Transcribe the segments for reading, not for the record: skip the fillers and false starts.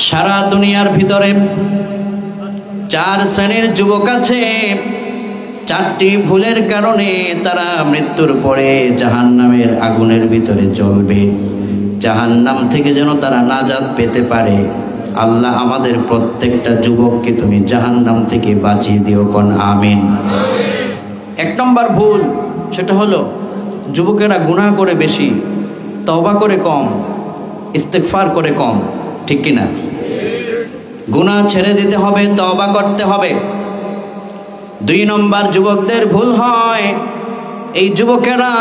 সারা দুনিয়ার ভিতরে 4 শ্রেণীর যুবক আছে, 4টি ভুলের কারণে তারা মৃত্যুর পরে জাহান্নামের আগুনের ভিতরে জ্বলবে। জাহান্নাম থেকে যেন তারা নাজাত পেতে পারে, আল্লাহ আমাদের প্রত্যেকটা যুবককে তুমি জাহান্নাম থেকে বাঁচিয়ে দিও, কোন আমিন। 1 নম্বর ভুল, সেটা হলো যুবকেরা গুনাহ করে বেশি, তওবা করে কম, ইস্তেগফার করে কম। ঠিক কিনা? গুনাহ ছেড়ে দিতে হবে, তওবা করতে হবে। 2 নম্বর যুবকদের ভুল হয়, এই যুবকেরা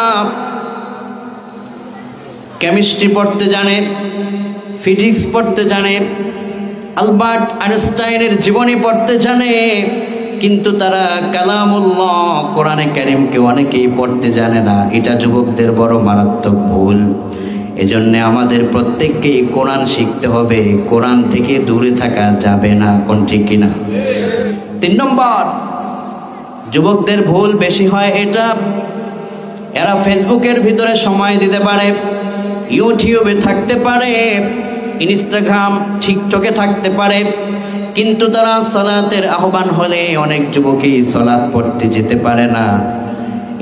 কেমিস্ট্রি পড়তে জানে, ফিজিক্স পড়তে জানে, আলবার্ট আইনস্টাইনের জীবনী পড়তে জানে, কিন্তু তারা কালামুল্লাহ কোরআনে কারীমকে অনেকেই পড়তে জানে না। এটা যুবকদের বড় মারাত্মক ভুল। এজন্য আমাদের প্রত্যেককেই কোরআন শিখতে হবে, কোরআন থেকে দূরে থাকা যাবে না, কোন ঠিক কিনা? 3 নম্বর যুবকদের ভুল বেশি হয় এটা, এরা ফেসবুকের ভিতরে সময় দিতে পারে, ইউটিউবে থাকতে পারে, ইনস্টাগ্রাম টিকটকে থাকতে পারে, কিন্তু তারা সালাতের আহ্বান হলে অনেক যুবকই সালাত পড়তে যেতে পারে না।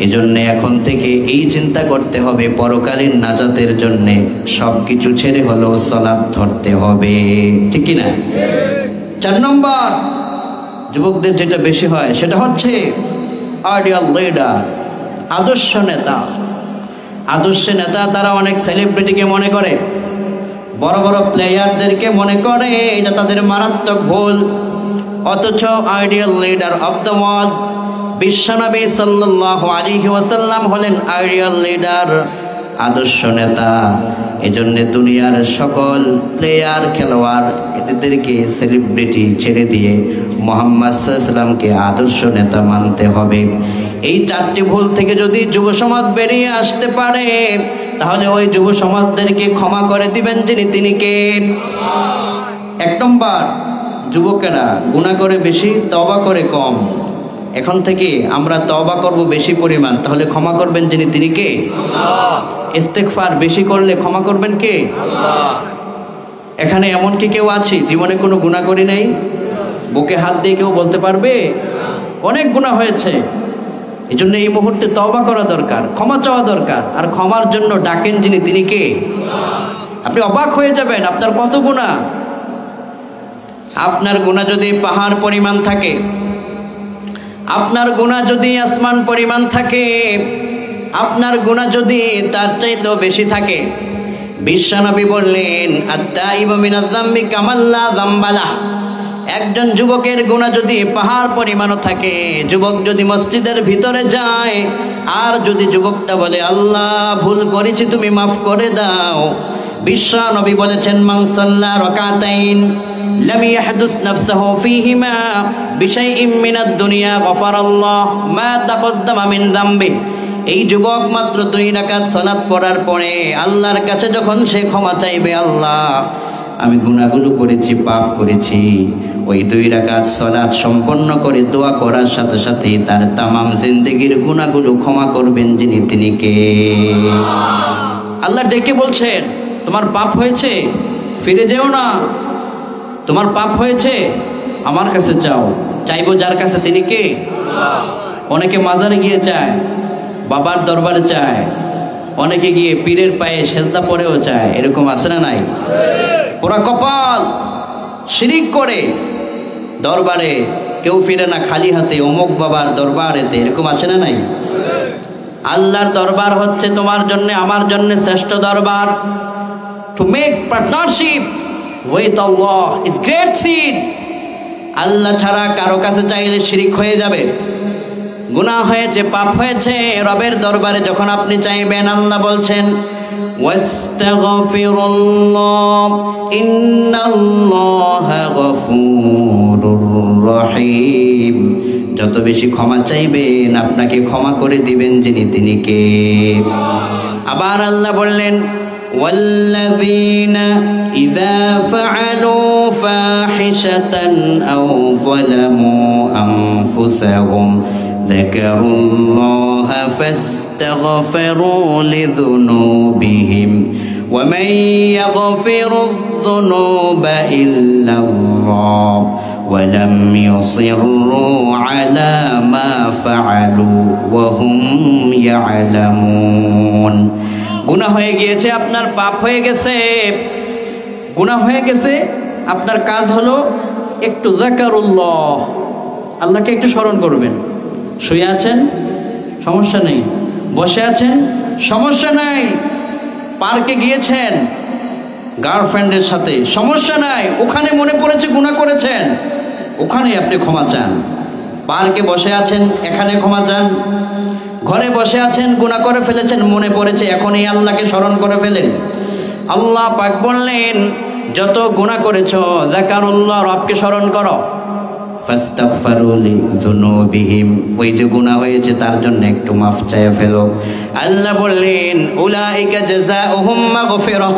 এজন্য এখন থেকে এই চিন্তা করতে হবে, পরকালীন নাজাতের জন্য সবকিছু ছেড়ে হলেও সালাত ধরতে হবে। ঠিক কি না? 4 নম্বর যুবকদের যেটা বেশি হয় সেটা হচ্ছে আইডিয়াল লিডার, আদর্শ নেতা। আদর্শ নেতা তারা অনেক সেলিব্রিটিকে মনে করে, বড় বড় প্লেয়ারদেরকে মনে করে, এটা তাদের মারাত্মক ভুল। অথচ ideal leader of the world বিশ্বনবী সাল্লাল্লাহু আলাইহি ওয়াসাল্লাম হলেন আইডিয়াল লিডার, আদর্শ নেতা। এজন্য দুনিয়ার সকল প্লেয়ার, খেলোয়াড় এদেরকে সেলিব্রিটি ছেড়ে দিয়ে মুহাম্মদ সাল্লাল্লাহু আলাইহি ওয়াসাল্লামকে আদর্শ নেতা মানতে হবে। এই 4টি ভুল থেকে যদি যুব সমাজ বেরিয়ে আসতে পারে, তাহলে ওই যুব সমাজদেরকে ক্ষমা করে দিবেন যিনি, তিনি কে? 1 নম্বর যুবকেরা গুনাহ করে বেশি, তওবা করে কম। এখন থেকে আমরা তওবা করব বেশি পরিমাণ, তাহলে ক্ষমা করবেন যিনি, তিনি কে? আল্লাহ। ইস্তেগফার বেশি করলে ক্ষমা করবেন কে? আল্লাহ। এখানে এমন কি কেউ আছে জীবনে কোনো গুনাহ করি নাই? বুকে হাত দিয়ে কেউ বলতে পারবে? অনেক গুনাহ হয়েছে। এজন্য এই মুহূর্তে তওবা করা দরকার, ক্ষমা চাওয়া দরকার। আর ক্ষমার জন্য ডাকেন যিনি, তিনি কে? আল্লাহ। আপনি অবাক হয়ে যাবেন আপনার কত গুনাহ। আপনার গুনাহ যদি পাহাড় পরিমাণ থাকে, আপনার গুনাহ যদি আসমান পরিমাণ থাকে, আপনার গুনাহ যদি তার চাইতেও বেশি থাকে, বিশ্বনবী বললেন আত-তাইবু মিনাজ যামবি কামাল্লা যামবালা। একজন যুবকের গুনাহ যদি পাহাড় পরিমাণও থাকে, যুবক যদি মসজিদের ভিতরে যায় আর যদি যুবকটা বলে আল্লাহ ভুল করেছি তুমি মাফ করে দাও, বিশ্বনবী বলেছেন মান সাল্লা রাকাতাইন লাম ইয়াহদুস নাফসাহু ফীহিমা বিশাইইন মিনাদ দুনিয়া গফারাল্লাহু মা তাকদ্দামা মিন যামবি। এই যুবক মাত্র 2 রাকাত সালাত পড়ার পরে আল্লাহর কাছে যখন সে ক্ষমা চাইবে, আল্লাহ আমি গুনাহগুলো করেছি, পাপ করেছি, ওই 2 রাকাত সালাত সম্পন্ন করে দোয়া করার সাথে সাথে তার তামাম জিন্দেগির গুনাহগুলো ক্ষমা করবেন যিনি, তিনি কে? আল্লাহ ডেকে বলছেন তোমার পাপ হয়েছে, ফিরে যেও না। তোমার পাপ হয়েছে, আমার কাছে চাও। চাইবো যার কাছে, তিনি কে? আল্লাহ। অনেকে মাজারে গিয়ে চায়, বাবার দরবারে চায়, অনেকে গিয়ে পীরের পায়ে সেজদা পড়েও চায়। এরকম আছে না নাই? পুরা কপাল শিরিক করে দরবারে কেউ ফিরে না খালি হাতে, অমুক বাবার দরবারেতে। এরকম আছে না নাই? আল্লাহর দরবার হচ্ছে তোমার জন্য আমার জন্য শ্রেষ্ঠ দরবার। To make partnership with Allah is great sin. Allah ছাড়া কারো কাছে চাইলে শিরিক হয়ে যাবে। গুনাহ হয়েছে, পাপ হয়েছে, রবের দরবারে যখন আপনি চাইবেন, আল্লাহ বলছেন ওয়াস্তাগফিরুল্লাহ ইন্নাল্লাহা গফুরুর রহিম। যত বেশি ক্ষমা চাইবেন আপনাকে ক্ষমা করে দিবেন যিনি, তিনি কে? আবার আল্লাহ বললেন ওয়াল্লাযীনা ইযা ফাআলু ফাহিশাতান আও যালামু আনফুসাহুম যাকারুল্লাহা ফাস্তাগফিরু লিযুনুবিহিম ومن يغفر الذنوب إلا الله ولم يصروا على ما فعلوا وهم يعلمون। গুনাহ হয়ে গিয়েছে, আপনার পাপ হয়ে গেছে, গুনাহ হয়ে গেছে, আপনার কাজ হলো একটু যাকারুল্লাহ, আল্লাহকে একটু স্মরণ করবেন। শুয়ে আছেন, সমস্যা নেই। বসে আছেন, সমস্যা নাই। পার্কে গিয়েছেন গার্লফ্রেন্ডের সাথে, সমস্যা নাই। ওখানে মনে পড়েছে গুনাহ করেছেন, ওখানে আপনি ক্ষমা চান। পার্কে বসে আছেন, এখানে ক্ষমা চান। ঘরে বসে আছেন, গুনাহ করে ফেলেছেন, মনে পড়েছে, এখনই আল্লাহকে স্মরণ করে ফেলেন। আল্লাহ পাক বললেন, যত গুনাহ করেছো যাকারুল্লাহ, রবকে স্মরণ করো। ফাস্তাগফিরু লিযুনুবিহিম, ওই যে গুনাহ হয়েছে তার জন্য একটু মাফ চাইয়া ফেলো। আল্লাহ বললেন, উলাইকা জাযাউহুম মাগফিরাহ,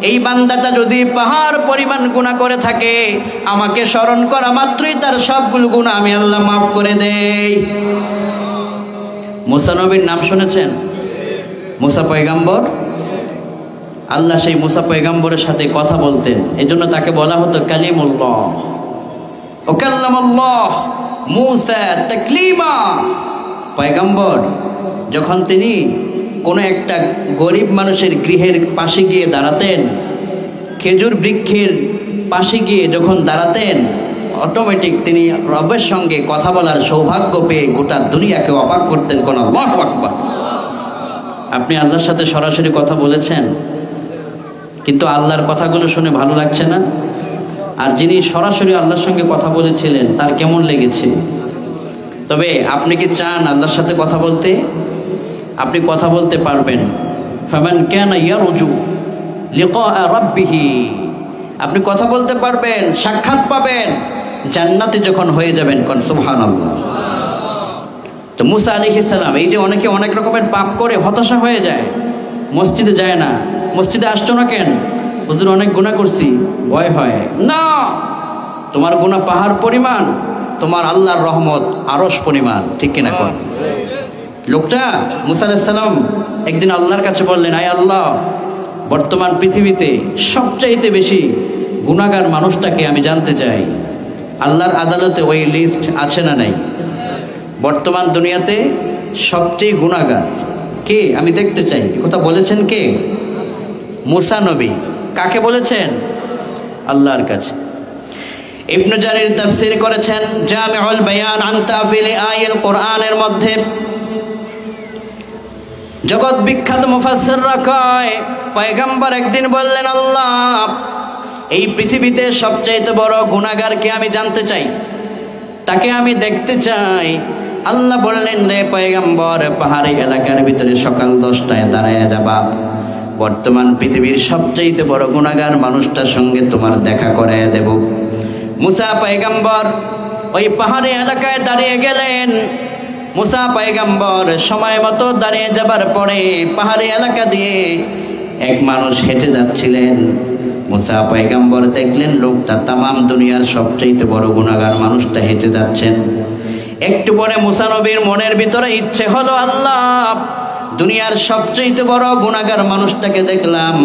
এই বান্দাটা যদি পাহাড় পরিমাণ গুনাহ করে থাকে, আমাকে স্মরণ করা মাত্রই তার সবগুলো গুনাহ আমি আল্লাহ মাফ করে দেই। মুসা নবীর নাম শুনেছেন? মুসা পয়গাম্বর, আল্লাহ সেই মুসা পয়গাম্বরের সাথে কথা বলতেন, এজন্য তাকে বলা হতো কালিমুল্লাহ। ও কাল্লামাল্লাহ মুসা তাকলিমা। পয়গাম্বর যখন তিনি কোনো একটা গরিব মানুষের গৃহের পাশে গিয়ে দাঁড়াতেন, খেজুর বৃক্ষের পাশে গিয়ে যখন দাঁড়াতেন, অটোমেটিক তিনি রবের সঙ্গে কথা বলার সৌভাগ্য পেয়ে গোটা দুনিয়াকে অবাক করতেন। কোন আল্লাহু আকবার। আপনি আল্লাহর সাথে সরাসরি কথা বলেছেন, কিন্তু আল্লাহর কথাগুলো শুনে ভালো লাগছে না? আর যিনি সরাসরি আল্লাহর সঙ্গে কথা বলেছিলেন তার কেমন লেগেছে? তবে আপনি কি চান আল্লাহর সাথে কথা বলতে? আপনি কথা বলতে পারবেন। ফামান কানা ইয়ারজু লিকা রাব্বিহি, আপনি কথা বলতে পারবেন, সাক্ষাৎ পাবেন জান্নাতে যখন হয়ে যাবেন। কোন সুবহানাল্লাহ। তো মুসা আলাইহিস সালাম, এই যে অনেকে অনেক রকমের পাপ করে হতাশা হয়ে যায়, মসজিদে যায় না। মসজিদে আসছো না কেন? হুজুর অনেক গুনাহ করছি, ভয় হয় না। তোমার গুনাহ পাহাড় পরিমাণ, তোমার আল্লাহর রহমত আরশ পরিমাণ, ঠিক কিনা? কোন লোকটা মুসা আলাইহিস সালাম একদিন আল্লাহর কাছে বললেন, আয় আল্লাহ, বর্তমান পৃথিবীতে সবচাইতে বেশি গুনাহগার মানুষটাকে আমি জানতে চাই। আল্লাহর আদালতে ওই লিস্ট আছে না নাই? বর্তমান দুনিয়াতে সবচেয়ে গুনাহগার কে আমি দেখতে চাই। কথা বলেছেন কে? মুসা নবী। কাকে বলেছেন? আল্লাহর কাছে। ইবনে জারির তাফসীর করেছেন জামিউল বায়ান আন তাফিলি আয়াল কোরআনের মধ্যে, জগৎ বিখ্যাত মুফাসসিররা কয়, পয়গম্বর একদিন বললেন, আল্লাহ, এই পৃথিবীতে সবচাইতে বড় গুনাহগারকে আমি জানতে চাই, তাকে আমি দেখতে চাই। আল্লাহ বললেন, রে পয়গম্বর, পাহাড়ি এলাকার ভিতরে সকাল 10টায় দাঁড়ায় যাবা, বর্তমান পৃথিবীর সবচাইতে বড় গুনাহগার মানুষটার সঙ্গে তোমার দেখা করায় দেব। মুসা পয়গম্বর ওই পাহাড়ি এলাকায় দাঁড়িয়ে গেলেন। মুসা পয়গম্বর সময় মতো দাঁড়িয়ে যাবার পরে পাহাড়ি এলাকা দিয়ে এক মানুষ হেঁটে যাচ্ছিলেন। মুসা পয়গম্বর দেখলেন লোকটা তামাম দুনিয়ার সবচাইতে বড় গুনাহগার মানুষটা হেঁটে যাচ্ছেন। একটু পরে মুসা নবীর মনের ভিতরে ইচ্ছে হলো, আল্লাহ, দুনিয়ার সবচাইতে বড় গুনাহগার মানুষটাকে দেখলাম,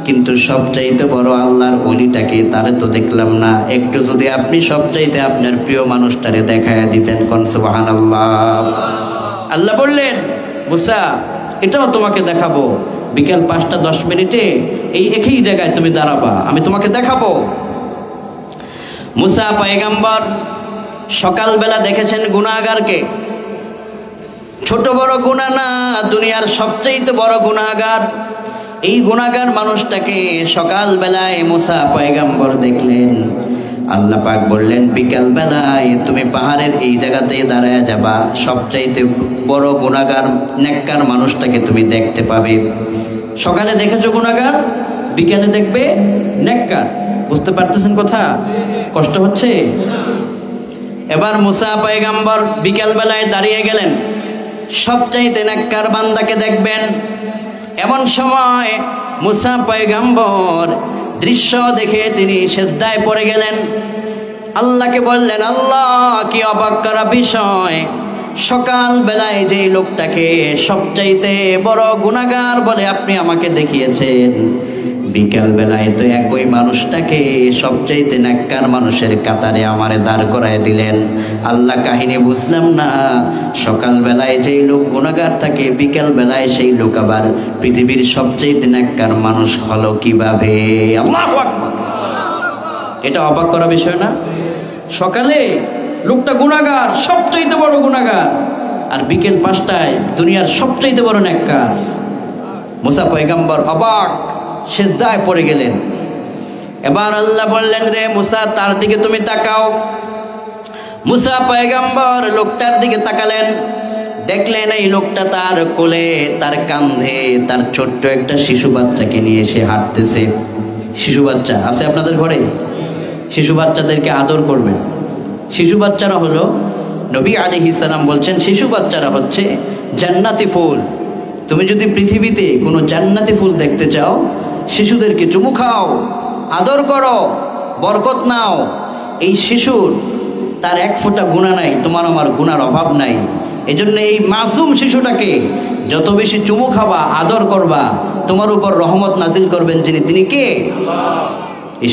কিন্তু সবচাইতে বড় আল্লাহর ওলিটাকে তারে তো দেখলাম না। একটু যদি আপনি সবচাইতে আপনার প্রিয় মানুষটারে দেখায় দিতেন। কোন সুবহানাল্লাহ। আল্লাহ বললেন, মুসা, এটাও তোমাকে দেখাবো। বিকেল 5টা 10 মিনিটে এই একই জায়গায় তুমি দাঁড়াবা, আমি তোমাকে দেখাবো। মুসা পয়গম্বর সকালবেলা দেখেছেন গুনাহগারকে। ছোট বড় গুনাহ না, দুনিয়ার সবচাইতে বড় গুনাহগার। এই গুনাহগার মানুষটাকে সকালবেলায় মুসা পয়গম্বর দেখলেন। আল্লাহ পাক বললেন, বিকাল বেলায় তুমি পাহাড়ের এই জায়গাতে দাঁড়ায় যাবা, সবচাইতে বড় গুনাহগার নেককার মানুষটাকে তুমি দেখতে পাবে। সকালে দেখেছো গুনাহগার, বিকালে দেখবে নেককার। বুঝতে পারতেছেন কথা? কষ্ট হচ্ছে? এবার মুসা পয়গম্বর বিকাল বেলায় দাঁড়িয়ে গেলেন, সবচাইতে নেককার বান্দাকে দেখবেন। এমন সময় মুসা পয়গম্বর দৃশ্য দেখে তিনি সেজদায় পড়ে গেলেন। আল্লাহকে বললেন, আল্লাহ, কি অবাক করা বিষয়, সকাল বেলায় যে লোকটাকে সবচাইতে বড় গুনাহগার বলে আপনি আমাকে দেখিয়েছেন, বিকাল বেলায় তো একই মানুষটাকে সবচাইতে নেককার মানুষের কাতারে আমারে দাঁড় করায় দিলেন। আল্লাহ কাহিনী বুঝলাম না, সকাল বেলায় যেই লোক গুনাহগার থাকে, বিকাল বেলায় সেই লোক আবার পৃথিবীর সবচাইতে নেককার মানুষ হলো কিভাবে? আল্লাহু আকবার! এটা অবাক করা বিষয় না? সকালে লোকটা গুনাহগার, সবচাইতে বড় গুনাহগার, আর বিকেল 5টায় দুনিয়ার সবচাইতে বড় নেককার। মুসা পয়গম্বর অবাক, সিজদায় পড়ে গেলেন। এবার আল্লাহ বললেন, রে মুসা, তার দিকে তুমি তাকাও। মুসা পয়গম্বর লোকটার দিকে তাকালেন, দেখলেন এই লোকটা তার কোলে, তার কাঁধে তার ছোট্ট একটা শিশু বাচ্চাকে নিয়ে এসে হাঁটতেছে। শিশু বাচ্চা আছে আপনাদের ঘরে? শিশু বাচ্চাদেরকে আদর করবেন। শিশু বাচ্চারা হলো, নবী আলাইহিস সালাম বলছেন, শিশু বাচ্চারা হচ্ছে জান্নাতি ফুল। তুমি যদি পৃথিবীতে কোনো জান্নাতি ফুল দেখতে চাও, শিশুদেরকে চুমু খাও, আদর করো, বরকত নাও। এই শিশুর তার এক ফোঁটা গুনাহ নাই, তোমার আমার গুনার অভাব নাই। এজন্য এই মাসুম শিশুটাকে যত বেশি চুমু খাবা, আদর করবা, তোমার উপর রহমত নাজিল করবেন যিনি, তিনি কে? এই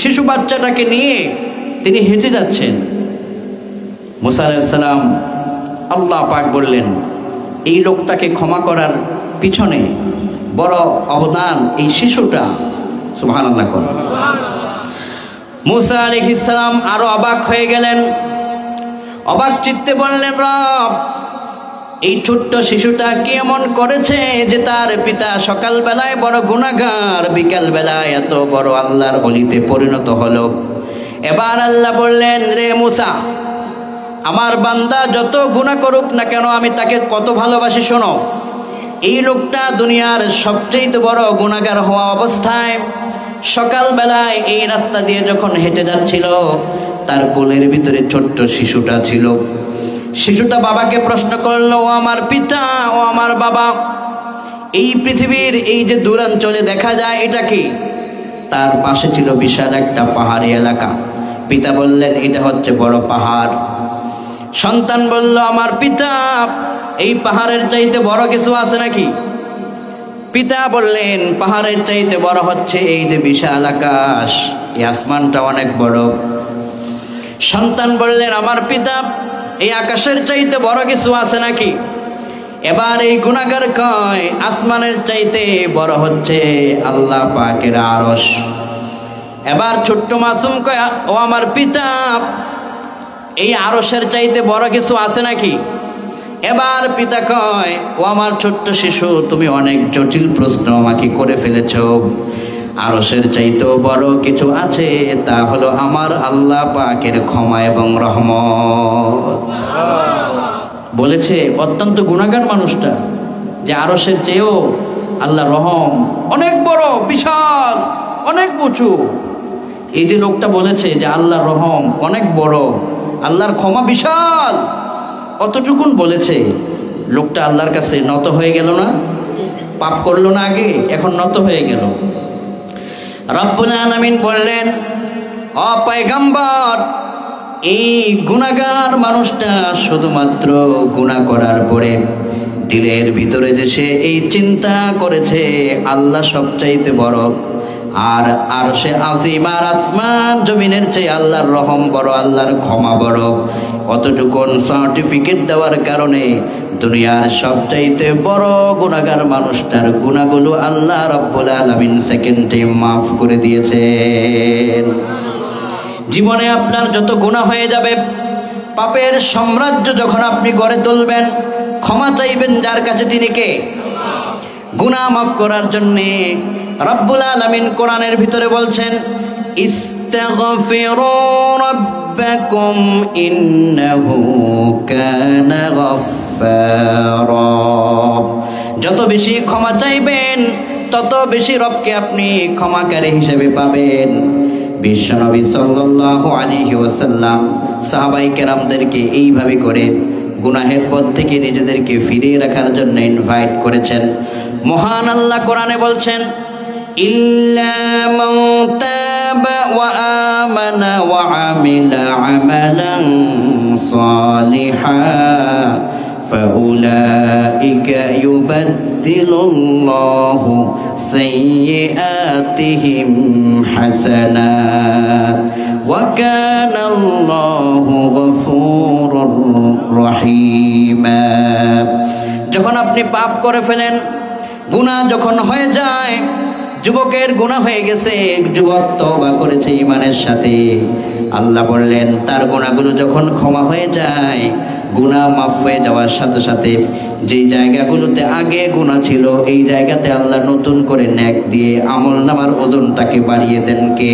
শিশু বাচ্চাটাকে নিয়ে তিনি হেঁটে যাচ্ছেন। মুসা আলাইহিস সালাম, আল্লাহ পাক বললেন, এই লোকটাকে ক্ষমা করার পিছনে বড় অবদান এই শিশুটা। সুবহানাল্লাহ। মুসা আলাইহিস সালাম আরো অবাক হয়ে গেলেন। অবাক চিত্তে বললেন, রব, এই ছোট্ট শিশুটা কি এমন করেছে যে তার পিতা সকাল বেলায় বড় গুনাহগার, বিকাল বেলায় এত বড় আল্লাহর ওলিতে পরিণত হলো? এবার আল্লাহ বললেন, রে মুসা, আমার বান্দা যত গুনাহ করুক না কেন, আমি তাকে কত ভালোবাসি শোনো। এই লোকটা দুনিয়ার সবচেয়ে বড় গুনাহগার হওয়া অবস্থায় সকাল বেলায় এই রাস্তা দিয়ে যখন হেঁটে যাচ্ছিল, তার কোলের ভিতরে ছোট্ট শিশুটা ছিল। শিশুটা বাবাকে প্রশ্ন করলো, ও আমার পিতা, ও আমার বাবা, এই পৃথিবীর এই যে দূরাঞ্চলে দেখা যায় এটা কি? তার পাশে ছিল বিশাল একটা পাহাড়ি এলাকা। পিতা বললেন, এটা হচ্ছে বড় পাহাড়। সন্তান বলল, আমার পিতা, এই পাহাড়ের চাইতে বড় কিছু আছে নাকি? পিতা বললেন, পাহাড়ের চাইতে বড় হচ্ছে এই যে বিশাল আকাশ, এই আসমানটা অনেক বড়। সন্তান বললেন, আমার পিতা, এই আকাশের চাইতে বড় কিছু আছে নাকি? এবার এই গুনাহগার কয়, আসমানের চাইতে বড় হচ্ছে আল্লাহ পাকের আরশ। এবার ছোট্ট মাসুম কয়, ও আমার পিতা, এই আরশের চাইতে বড় কিছু আছে নাকি? এবার পিতা কয়, ও আমার ছোট্ট শিশু, তুমি অনেক জটিল প্রশ্ন আমাকে করে ফেলেছ। আরশের চাইতেও বড় কিছু আছে, তা হলো আমার আল্লাহ পাকের ক্ষমা এবং রহমত। বলেছে অত্যন্ত গুনাহগার মানুষটা যে আরশের চেয়েও আল্লাহ রহম অনেক বড়, বিশাল, অনেক উঁচু। এই যে লোকটা বলেছে যে আল্লাহ রহম অনেক বড়, আল্লাহর ক্ষমা বিশাল, অতটুকুন বলেছে, লোকটা আল্লাহর কাছে নত হয়ে গেল না? পাপ করলো না আগে, এখন নত হয়ে গেল। রব্বুল আলামিন বললেন, ও পয়গম্বর, এই গুনাহগার মানুষটা শুধুমাত্র গুনাহ করার পরে দিলের ভিতরে যে সে এই চিন্তা করেছে আল্লাহ সবচাইতে বড়, আর আরশে আজিম আর আসমান জমিনের চেয়ে আল্লাহর রহম বড়, আল্লাহর ক্ষমা বড়, অতটুকুন সার্টিফিকেট দেওয়ার কারণে দুনিয়ার সবচাইতে বড় গুনাহগার মানুষটার গুনাহগুলো আল্লাহ রাব্বুল আলামিন সেকেন্ডে মাফ করে দিয়েছেন। জীবনে আপনার যত গুনাহ হয়ে যাবে, পাপের সাম্রাজ্য যখন আপনি গড়ে তুলবেন, ক্ষমা চাইবেন যার কাছে, তিনি কে? গুনাহ মাফ করার জন্যে রব্বুল আলামিন কোরআনের ভিতরে বলছেন, ইস্তাগফিরু রাব্বাকুম ইন্নাহু কানা গফফারা। যত বেশি ক্ষমা চাইবেন তত বেশি রবকে আপনি ক্ষমাকারী হিসেবে পাবেন। বিশ্বনবী সাল্লাল্লাহু আলাইহি ওয়াসাল্লাম সাহাবায়ে কেরামদেরকে এইভাবে করে গুনাহের পথ থেকে নিজেদেরকে ফিরিয়ে রাখার জন্য ইনভাইট করেছেন। মহান আল্লাহ কোরআনে বলছেন, ইল্লা মান তাবা ওয়া আমানা ওয়া আমিলা আমালান صالحا فأولئك يبدل الله سيئاتهم حسنات وكان الله غفورا رحيما। যখন আপনি পাপ করে ফেলেন, গুনাহ যখন হয়ে যায়, যুবকের গুনাহ হয়ে গেছে, যুবক তওবা করেছে ঈমানের সাথে, আল্লাহ বললেন তার গুনাহগুলো যখন ক্ষমা হয়ে যায়, গুনাহ মাফ হয়ে যাওয়ার সাথে সাথে যে জায়গাগুলোতে আগে গুনাহ ছিল এই জায়গাতে আল্লাহ নতুন করে নেক দিয়ে আমলনামার ওজনটাকে বাড়িয়ে দেন কে?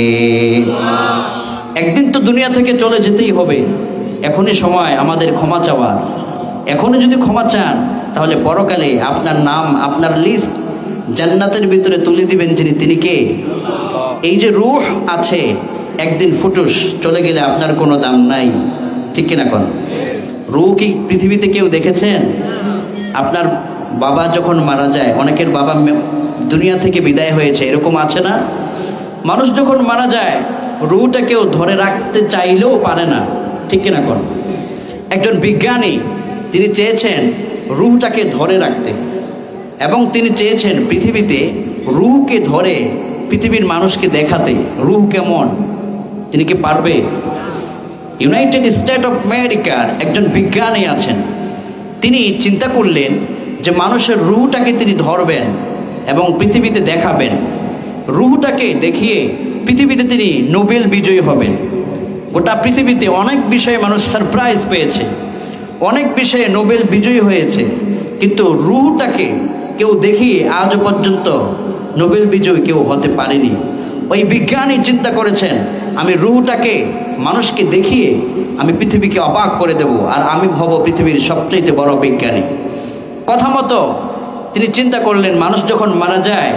একদিন তো দুনিয়া থেকে চলে যেতেই হবে, এখনই সময় আমাদের ক্ষমা চাওয়ার। এখনই যদি ক্ষমা চান তাহলে পরকালে আপনার নাম, আপনার লিস্ট জান্নাতের ভিতরে তুলে দিবেন যিনি, তিনি কে? এই যে রূহ আছে, একদিন ফুটুস চলে গেলে আপনার কোনো দাম নাই, ঠিক কিনা কোন? রূহ কি পৃথিবীতে কেউ দেখেছেন? আপনার বাবা যখন মারা যায়, অনেকের বাবা দুনিয়া থেকে বিদায় হয়েছে, এরকম আছে না? মানুষ যখন মারা যায় রূহটা কেউ ধরে রাখতে চাইলেও পারে না, ঠিক কিনা কোন? একজন বিজ্ঞানী তিনি চেয়েছেন রূহটাকে ধরে রাখতে, এবং তিনি চেয়েছেন পৃথিবীতে রূহকে ধরে পৃথিবীর মানুষকে দেখাতে রূহ কেমন। তিনি কি পারবে? ইউনাইটেড স্টেট অফ আমেরিকার একজন বিজ্ঞানী আছেন, তিনি চিন্তা করলেন যে মানুষের রূহটাকে তিনি ধরবেন এবং পৃথিবীতে দেখাবেন। রূহটাকে দেখিয়ে পৃথিবীতে তিনি নোবেল বিজয়ী হবেন। গোটা পৃথিবীতে অনেক বিষয়ে মানুষ সারপ্রাইজ পেয়েছে, অনেক বিষয়ে নোবেল বিজয়ী হয়েছে, কিন্তু রূহটাকে কেউ দেখিয়ে আজও পর্যন্ত নোবেল বিজয়ী কেউ হতে পারেনি। ওই বিজ্ঞানী চিন্তা করেছেন আমি রূহটাকে মানুষকে দেখিয়ে আমি পৃথিবীকে অবাক করে দেব, আর আমি হব পৃথিবীর সবচেয়ে বড় বিজ্ঞানী। কথা মতো তিনি চিন্তা করলেন মানুষ যখন মারা যায়,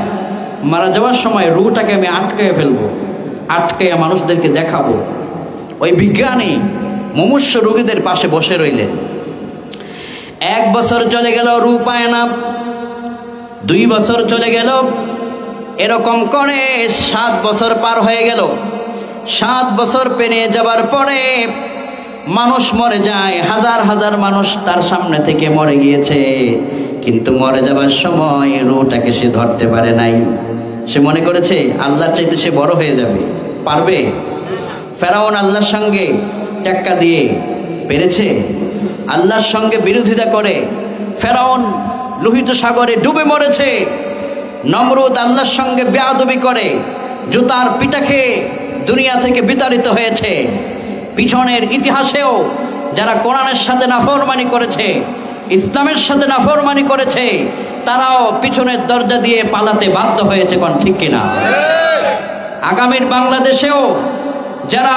মারা যাওয়ার সময় রূহটাকে আমি আটকায় ফেলবো, আটকাইয়া মানুষদেরকে দেখাবো। ওই বিজ্ঞানী মুমূর্ষ রোগীদের পাশে বসে রইলেন। 1 বছর চলে গেল, রূহ পায় না। 2 বছর চলে গেল, এরকম করে 7 বছর পার হয়ে গেল। 7 বছর পেরিয়ে যাবার পরে মানুষ মরে যায়, হাজার হাজার মানুষ তার সামনে থেকে মরে গিয়েছে, কিন্তু মরে যাবার সময় রূহটাকে সে ধরতে পারে নাই। সে মনে করেছে আল্লাহর চাইতে সে বড় হয়ে যাবে, পারবে? ফেরাউন আল্লাহর সঙ্গে টেক্কা দিয়ে পেরেছে? আল্লাহর সঙ্গে বিরোধিতা করে ফেরাউন লোহিত সাগরে ডুবে মরেছে। নমরুদ আল্লাহর সঙ্গে বেয়াদবি করে জুতার পিটা খেয়ে দুনিয়া থেকে বিতাড়িত হয়েছে। পিছনের ইতিহাসেও যারা কোরআনের সাথে নাফরমানি করেছে, ইসলামের সাথে নাফরমানি করেছে, তারাও পিছনের দরজা দিয়ে পালাতে বাধ্য হয়েছে, কোন ঠিক কিনা? আগামীর বাংলাদেশেও যারা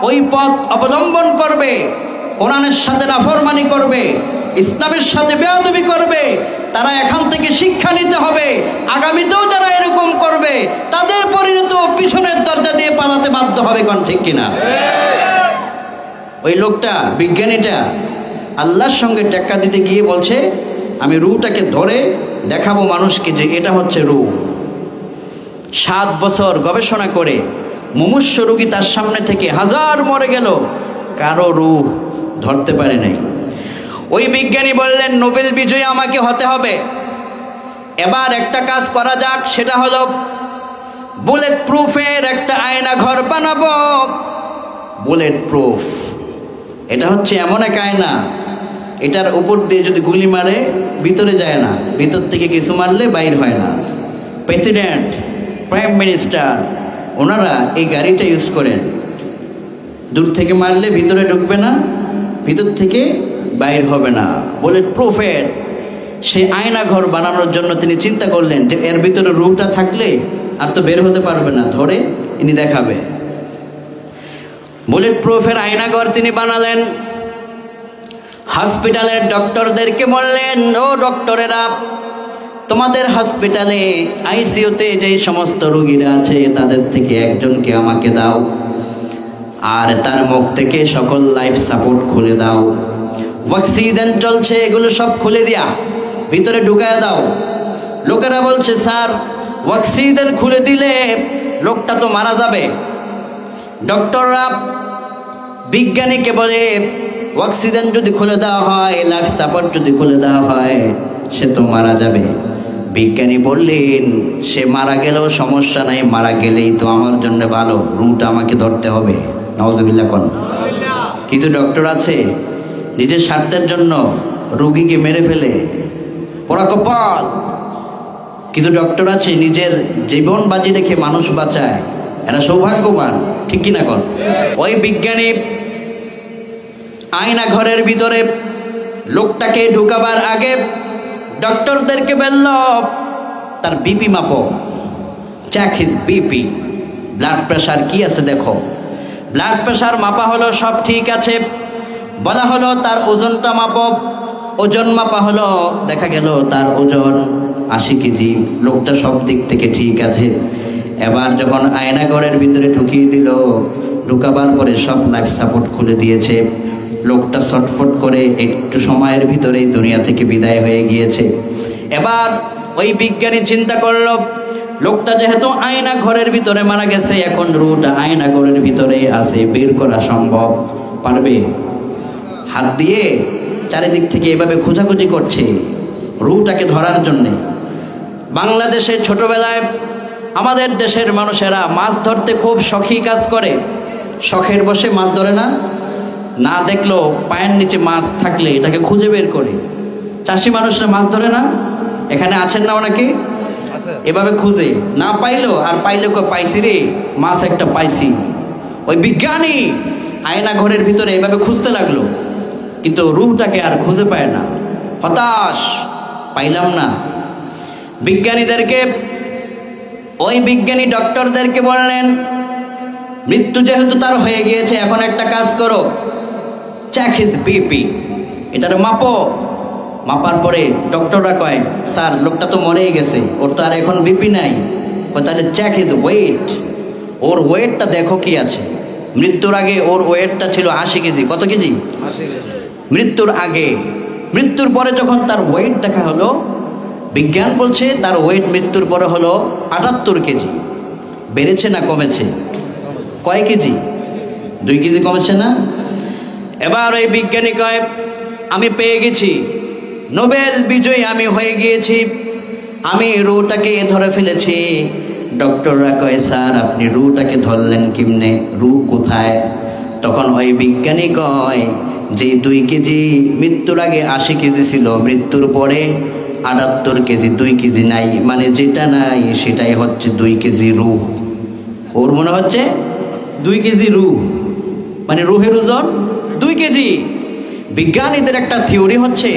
ওই পথ অবলম্বন করবে, কোরআনের সাথে নাফরমানি করবে, ইসলামের সাথে বেয়াদবি করবে, তারা এখান থেকে শিক্ষা নিতে হবে। আগামীতেও যারা এরকম করবে তাদের পরিণত পিছনের দরজা দিয়ে পালাতে বাধ্য হবে, কোন ঠিক কিনা? ওই লোকটা, বিজ্ঞানীটা আল্লাহর সঙ্গে টেক্কা দিতে গিয়ে বলছে আমি রূহটাকে ধরে দেখাবো মানুষকে যে এটা হচ্ছে রূহ। 7 বছর গবেষণা করে মুমূর্ষ রোগী তার সামনে থেকে হাজার মরে গেল, কারো রূহ ধরতে পারে নাই। ওই বিজ্ঞানী বললেন নোবেল বিজয়ী আমাকে হতে হবে, এবার একটা কাজ করা যাক, সেটা হলো বুলেট প্রুফের একটা আয়না ঘর বানাবো। বুলেট প্রুফ, এটা হচ্ছে এমন এক আয়না, এটার উপর দিয়ে যদি গুলি মারে ভিতরে যায় না, ভিতর থেকে কিছু মারলে বাইর হয় না। প্রেসিডেন্ট, প্রাইম মিনিস্টার ওনারা এই গাড়িটা ইউজ করেন, দূর থেকে মারলে ভিতরে ঢুকবে না, ভিতর থেকে বাইর হবে না। বুলেট প্রুফের সেই আয়না ঘর বানানোর জন্য তিনি চিন্তা করলেন যে এর ভিতরে রূহটা থাকলে আর তো বের হতে পারবে না, ধরে ইনি দেখাবে। বুলেট প্রুফের আয়নাঘর তিনি বানালেন। হসপিটালের ডক্টরদেরকে বললেন, ও ডক্টরেরা, তোমাদের হসপিটালে আইসিইউতে যেই সমস্ত রোগীরা আছে তাদের থেকে একজনকে আমাকে দাও, আর তার মুখ থেকে সকল লাইফ সাপোর্ট খুলে দাও। অক্সিজেন চলছে, এগুলো সব খুলে দিয়া ভিতরে ঢুকায় দাও। লোকেরা বলছে স্যার অক্সিজেন খুলে দিলে লোকটা তো মারা যাবে। ডক্টররা বিজ্ঞানীকে বলে অক্সিজেন যদি খুলে দেওয়া হয়, লাইফ সাপোর্ট যদি খুলে দেওয়া হয়, সে তো মারা যাবে। বিজ্ঞানী বললেন সে মারা গেলেও সমস্যা নাই, মারা গেলেই তো আমার জন্য ভালো, রুটা আমাকে ধরতে হবে। নাউজুবিল্লাহ কোন। কিন্তু ডক্টর আছে নিজের স্বার্থের জন্য রোগীকে মেরে ফেলে, পোড়া কপাল। কিছু ডক্টর আছে নিজের জীবন বাজি রেখে মানুষ বাঁচায়, এরা সৌভাগ্যবান, ঠিক কিনা কোন। ওই বিজ্ঞানী আয়না ঘরের ভিতরে লোকটাকে ঢুকাবার আগে ডক্টরদেরকে বলল তার বিপি মাপো, check his BP, blood pressure কি আছে দেখো। ব্লাড প্রেশার মাপা হলো, সব ঠিক আছে। বলা হলো তার ওজনটা মাপো, ওজন মাপা হলো, দেখা গেল তার ওজন 80 কেজি। লোকটা সব দিক থেকে ঠিক আছে। এবার যখন আয়না ঘরের ভিতরে ঢুকিয়ে দিল, ঢুকাবার পরে সব লাইফ সাপোর্ট খুলে দিয়েছে। লোকটা ছটফট করে একটু সময়ের ভিতরেই দুনিয়া থেকে বিদায় হয়ে গিয়েছে। এবার ওই বিজ্ঞানী চিন্তা করল, লোকটা যেহেতু আয়না ঘরের ভিতরে মারা গেছে, এখন রুটা আয়না ঘরের ভিতরে আছে, বের করা সম্ভব পারবে? হাত দিয়ে চারিদিক থেকে এভাবে খোঁজাখুঁজি করছে রুটাকে ধরার জন্যে। বাংলাদেশে ছোটবেলায় আমাদের দেশের মানুষেরা মাছ ধরতে খুব শখী কাজ করে, শখের বসে মাছ ধরে না, না দেখলো পায়ের নিচে মাছ থাকলে এটাকে খুঁজে বের করে। চাষি মানুষরা মাছ ধরে না, এখানে আছেন না অনেকে, এভাবে খুঁজে না পাইলো, আর পাইলে পাইছি রে মাছ একটা পাইছি। ওই বিজ্ঞানী আয়না ঘরের ভিতরে এভাবে খুঁজতে লাগলো, কিন্তু রূপটাকে আর খুঁজে পায় না, হতাশ, পাইলাম না। বিজ্ঞানীদেরকে, ওই বিজ্ঞানী ডক্টরদেরকে বললেন মৃত্যু যেহেতু তার হয়ে গিয়েছে, এখন একটা কাজ করো, চেক হিজ বিপি, এটার মাপো। মাপার পরে ডক্টররা কয় স্যার লোকটা তো মরেই গেছে, ওর তো আর এখন বিপি নাই। তাহলে চেক হিজ ওয়েট, ওর ওয়েটটা দেখো কি আছে। মৃত্যুর আগে ওর ওয়েটটা ছিল 80 কেজি। কত কেজি? 80 কেজি মৃত্যুর আগে। মৃত্যুর পরে যখন তার ওয়েট দেখা হলো, বিজ্ঞান বলছে তার ওয়েট মৃত্যুর পরে হলো 78 কেজি। বেড়েছে না কমেছে? কয় কেজি? 2 কেজি কমেছে না? এবার ওই বিজ্ঞানী কয় আমি পেয়ে গেছি, নোবেল বিজয়ী আমি হয়ে গিয়েছি, আমি রুটাকে ধরে ফেলেছি। ডক্টররা কয় স্যার আপনি রুটাকে ধরলেন কেমনে, রু কোথায়? তখন ওই বিজ্ঞানী কয় যে 2 কেজি মৃত্যুর আগে 80 কেজি ছিল, মৃত্যুর পরে 78 কেজি, 2 কেজি নাই, মানে যেটা নাই সেটাই হচ্ছে 2 কেজি রুহ। ওর মনে হচ্ছে 2 কেজি রুহ, মানে রুহের ওজন 2 কেজি। বিজ্ঞানীদের একটা থিওরি হচ্ছে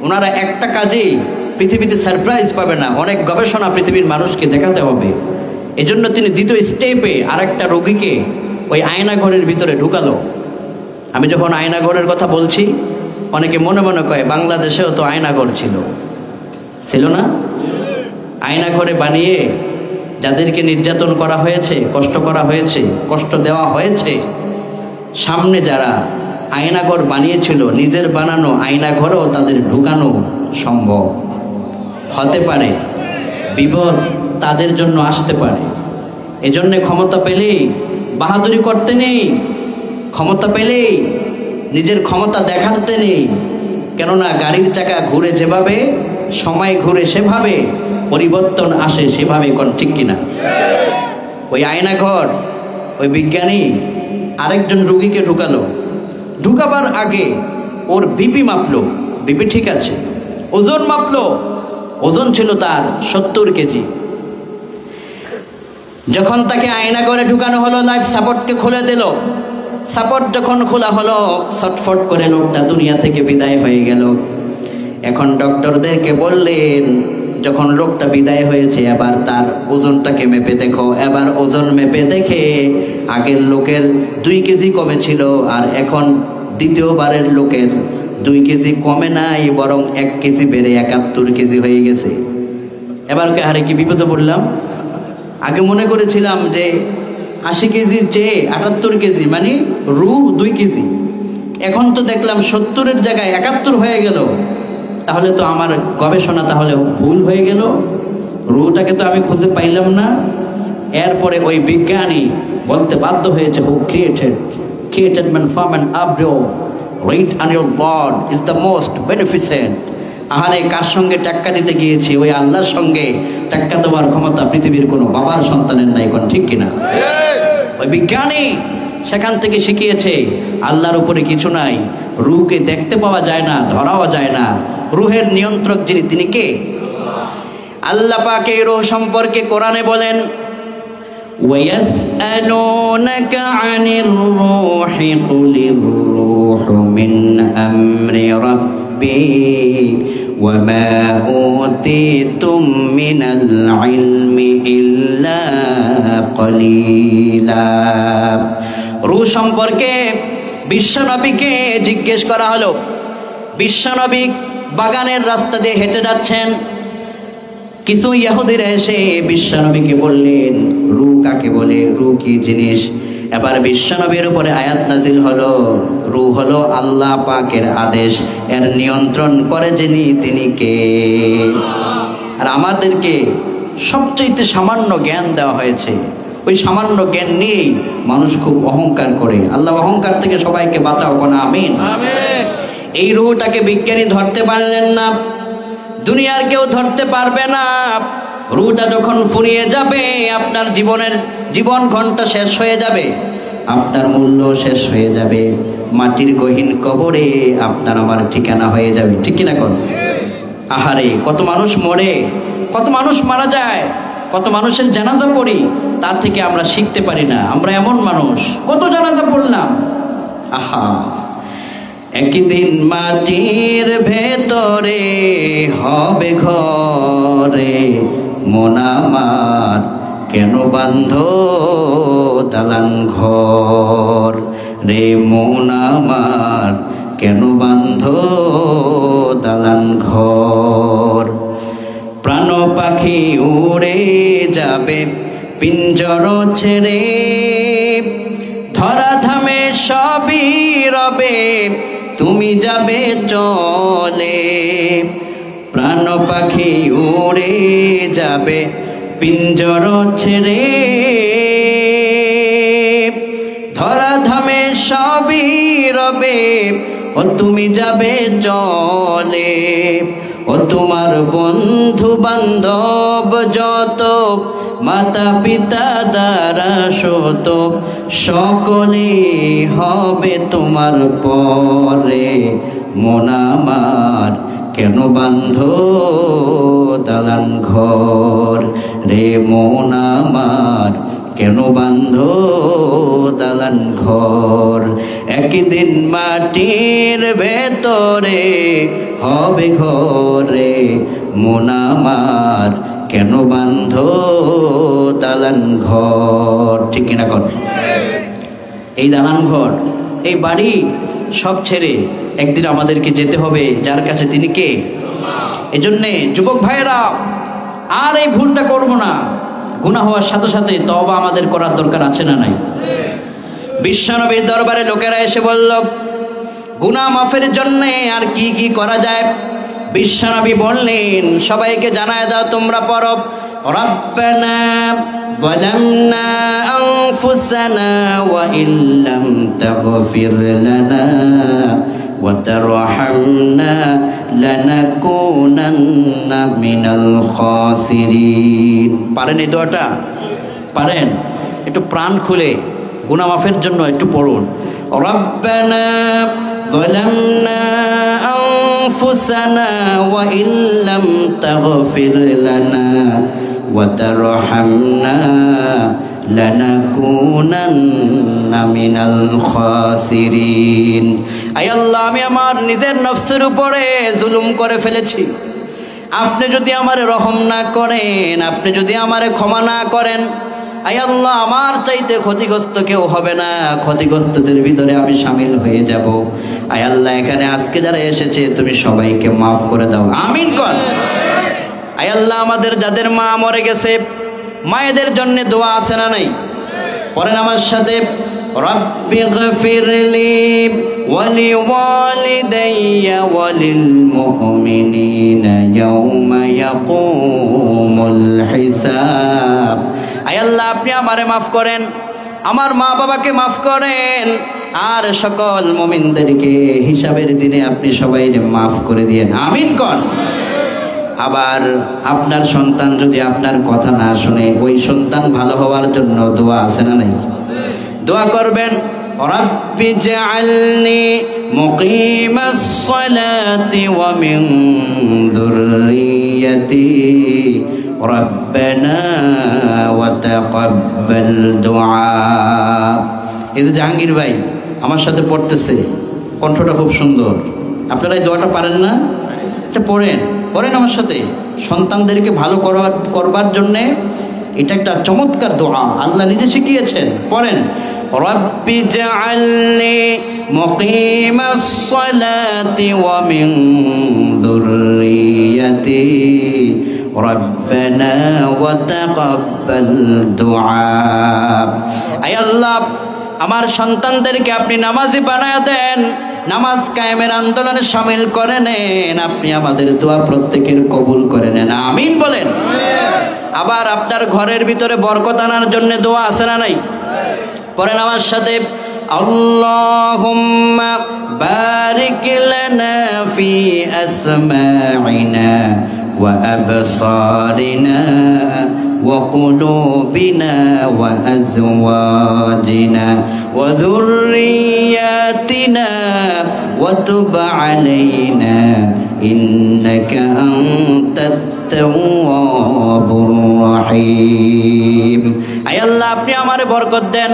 ওনারা একটা কাজেই পৃথিবীতে সারপ্রাইজ পাবে না, অনেক গবেষণা পৃথিবীর মানুষকে দেখাতে হবে। এজন্য তিনি দ্বিতীয় স্টেপে আরেকটা রোগীকে ওই আয়না ঘরের ভিতরে ঢুকালো। আমি যখন আয়না ঘরের কথা বলছি, অনেকে মনে মনে কয় বাংলাদেশেও তো আয়না ঘর ছিল, ছিল না? আয়না ঘরে বানিয়ে যাদেরকে নির্যাতন করা হয়েছে, কষ্ট করা হয়েছে, কষ্ট দেওয়া হয়েছে, সামনে যারা আয়নাঘর বানিয়েছিল, নিজের বানানো আয়নাঘরেও তাদের ঢুকানো সম্ভব হতে পারে, বিপদ তাদের জন্য আসতে পারে। এজন্য ক্ষমতা পেলেই বাহাদুরি করতে নেই, ক্ষমতা পেলেই নিজের ক্ষমতা দেখাতে নেই। কেননা গাড়ির চাকা ঘুরে যেভাবে, সময় ঘুরে সেভাবে, পরিবর্তন আসে সেভাবে, কোন ঠিক কিনা? ওই আয়নাঘর ওই বিজ্ঞানী আরেকজন রোগীকে ঢুকালো। ঢুকাবার আগে ওর বিপি মাপলো, বিপি ঠিক আছে। ওজন মাপলো, ওজন ছিল তার 70 কেজি। যখন তাকে আয়না করে ঢুকানো হলো, লাইফ সাপোর্টকে খুলে দিল। সাপোর্ট যখন খোলা হলো, ছটফট করে লোকটা দুনিয়া থেকে বিদায় হয়ে গেল। এখন ডক্টরদেরকে বললেন যখন লোকটা বিদায় হয়েছে, এবার তার ওজনটাকে মেপে দেখো। এবার ওজন মেপে দেখে আগের লোকের 2 কেজি কমেছিল, আর এখন দ্বিতীয়বারের লোকের 2 কেজি কমে নাই, বরং 1 কেজি বেড়ে 71 কেজি হয়ে গেছে। এবার আরে কি বিপদে পড়লাম, আগে মনে করেছিলাম যে 80 কেজির চেয়ে 78 কেজি মানে রুহ 2 কেজি, এখন তো দেখলাম 70-এর জায়গায় 71 হয়ে গেল। তাহলে তো আমার গবেষণা তাহলে ভুল হয়ে গেল, রুহটাকে তো আমি খুঁজে পাইলাম না। এরপরে ওই বিজ্ঞানী বলতে বাধ্য হয়েছে, who created man from an embryo wait on your Lord is the most beneficent. আহারে কার সঙ্গে টাক্কা দিতে গিয়েছি, ওই আল্লাহর সঙ্গে টাক্কা দেওয়ার ক্ষমতা পৃথিবীর কোনো বাবার সন্তানের নাই, কোন ঠিক কিনা? ওই বিজ্ঞানী সেখান থেকে শিখিয়েছে আল্লাহর উপরে কিছু নাই, রূহকে দেখতে পাওয়া যায় না, ধরাও যায় না, রূহের নিয়ন্ত্রক যিনি তিনি কে? আল্লাহ পাক এই রূহ সম্পর্কে কোরআনে বলেন, وَيَسْأَلُونَكَ عَنِ الرُّوحِ قُلِ الرُّوحُ مِنْ أَمْرِ رَبِّي وَمَا أُوتِيتُم مِّنَ الْعِلْمِ إِلَّا قَلِيلًا। রূহ সম্পর্কে বিশ্বনবীকে জিজ্ঞেস করা হলো। বিশ্বনবী বাগানের রাস্তা দিয়ে হেঁটে যাচ্ছেন, কিছু ইহুদিরা এসে বিশ্বনবীকে বললেন রূহ কাকে বলে, রূহ কি জিনিস? এবার বিশ্বনবীর উপরে আয়াত নাজিল হলো, রূহ হলো আল্লাহ পাকের আদেশ, এর নিয়ন্ত্রণ করে যিনি তিনি কে? আর আমাদেরকে সবচেয়ে সামান্য জ্ঞান দেওয়া হয়েছে, ওই সামান্য জ্ঞান নিয়েই মানুষ খুব অহংকার করে। আল্লাহ অহংকার থেকে সবাইকে বাঁচাও, কোন আমিন। এই রূহটাকে বিজ্ঞানী ধরতে পারলেন না, দুনিয়ার কেউ ধরতে পারবে না। রূহটা যখন ফুরিয়ে যাবে, আপনার জীবন ঘন্টা শেষ হয়ে যাবে, আপনার মূল্য শেষ হয়ে যাবে, মাটির গহীন কবরে আপনার আমার ঠিকানা হয়ে যাবে, ঠিক কিনা কোন? আহারে কত মানুষ মরে, কত মানুষ মারা যায়, কত মানুষের জানাজা পড়ি, তার থেকে আমরা শিখতে পারি না। আমরা এমন মানুষ, কত জানাজা পড়লাম, আহা। একদিন মাটির ভেতরে হবে ঘরে, মন আমার কেন বান্ধ দালান ঘর রে, মন আমার কেন বান্ধ দালান ঘর। প্রাণ পাখি উড়ে যাবে পিঞ্জর ছেড়ে, ধরা ধামে সবই রবে, তুমি যাবে চলে। প্রাণ পাখি উড়ে যাবে পিঞ্জর ছেড়ে, ধরা ধামে সবই রবে, ও তুমি যাবে চলে। ও তোমার বন্ধু বান্ধব যত, মাতা পিতা দ্বারা শত, সকলে হবে তোমার পরে, মন আমার কেন বান্ধ দালান ঘর রে, মন আমার কেন বান্ধ দালান ঘর। একদিন মাটির ভেতরে হবে ঘরে, মন আমার কেন বান্ধ দালান ঘর, ঠিক কিনা কর? এই দালান ঘর, এই বাড়ি সব ছেড়ে একদিন আমাদেরকে যেতে হবে যার কাছে তিনি কে? এজন্যে যুবক ভাইয়েরা আর এই ভুলটা করব না। গুনাহ হওয়ার সাথে সাথে তওবা আমাদের করার দরকার আছে না নাই? বিশ্বনবীর দরবারে লোকেরা এসে বলল গুনাহ মাফের জন্য আর কি কি করা যায়। বিশ্বনবী বললেন সবাইকে জানায় দাও তোমরা পড়ো রব্বানা যালামনা আনফুসানা ওয়া ইল্লাম তাগফির লানা ওয়া তারহামনা লানাকুনান্না মিনাল খাসিরিন। পারেন এই দোয়াটা? পারেন? একটু প্রাণ খুলে গুনাহ মাফের জন্য একটু পড়ুন। রব্বানা যালামনা আনফুসানা ওয়া ইল্লাম তাগফির লানা ওয়া তারহামনা লানাকুনান্না মিনাল খাসিরিন। আয় আল্লাহ, আমি আমার নিজের নফসের উপরে জুলুম করে ফেলেছি। আপনি যদি আমারে রহম না করেন, আপনি যদি আমারে ক্ষমা না করেন, আয় আল্লাহ আমার চাইতে ক্ষতিগ্রস্ত কেউ হবে না, ক্ষতিগ্রস্তদের ভিতরে আমি শামিল হয়ে যাব। আয় আল্লাহ, এখানে আজকে যারা এসেছে তুমি সবাইকে মাফ করে দাও, আমিন কর। আয় আল্লাহ, আমাদের যাদের মা মরে গেছে, মায়েদের জন্য দোয়া আছে না নাই? পড়েন আমার সাথে, রব্বি গফিরলি ওয়া লিওয়ালিদাইয়া ওয়া লিল মুমিনিনা ইয়াওমা ইয়াকুমুল হিসাব। আয় আল্লাহ, আপনি আমারে মাফ করেন, আমার মা বাবাকে মাফ করেন, আর সকল মুমিনদেরকে হিসাবের দিনে আপনি সবাই মাফ করে দিয়েন, আমিন কোন। আবার আপনার সন্তান যদি আপনার কথা না শুনে, ওই সন্তান ভালো হওয়ার জন্য দোয়া আছে না নাই? দোয়া করবেন, রব্বি জাআলনি মুকিমাস সালাতি ওয়া মিন যুররিয়্যাতি রব্বানা ওয়া তাকাব্বাল দুআ। এই যে জাহাঙ্গীর ভাই আমার সাথে পড়তেছে, কণ্ঠটা খুব সুন্দর। আপনারা এই দোয়াটা পারেন না? এটা পড়েন আমার সাথে। সন্তানদেরকে ভালো করবার জন্যে এটা একটা চমৎকার দোয়া, আল্লাহ নিজে শিখিয়েছেন। পড়েন, রব্বি জাআলনি মুকিমাস সালাতি ওয়া মিন যুররিয়্যাতি রব্বানা ওয়া তাকাব্বাল দুআ। আয় আল্লাহ, আমার সন্তানদেরকে আপনি নামাজি বানায় দেন, নামাজ কায়েমের আন্দোলনে শামিল করে নেন। আপনি আমাদের দোয়া প্রত্যেকের কবুল করে নেন, আমিন বলেন। আবার আপনার ঘরের ভিতরে বরকত আনার জন্য দোয়া আছে না নাই? পড়েন আমার সাথে, আল্লাহুম্মা বারিক লানা ফি আসমাইনা ওয়া আবসারিনা ওয়া কুলুবিনা ওয়া আজওয়াজিনা ওয়া যুররিয়াতিনা ওয়া তুব আলাইনা ইন্নাকা আনতাত তাওয়াবুর রহিম। আয় আল্লাহ, আপনি আমারে বরকত দেন,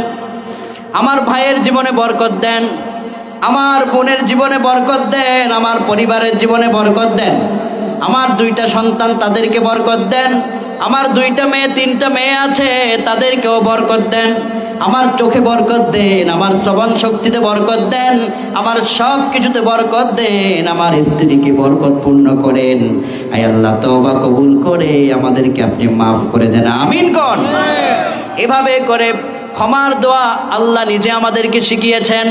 আমার ভাইয়ের জীবনে বরকত দেন, আমার বোনের জীবনে বরকত দেন, আমার পরিবারের জীবনে বরকত দেন, আমার 2টা সন্তান তাদেরকে বরকত দেন, আমার 2টা মেয়ে 3টা মেয়ে আছে তাদেরকেও বরকত দেন, আমার চোখে বরকত দেন, আমার শ্রবণ শক্তিতে বরকত দেন, আমার সব কিছুতে বরকত দেন, আমার স্ত্রীকে বরকত পূর্ণ করেন। আয় আল্লাহ, তওবা কবুল করে আমাদেরকে আপনি মাফ করে দেন, আমিন কোন। এভাবে করে ক্ষমার দোয়া আল্লাহ নিজে আমাদেরকে শিখিয়েছেন।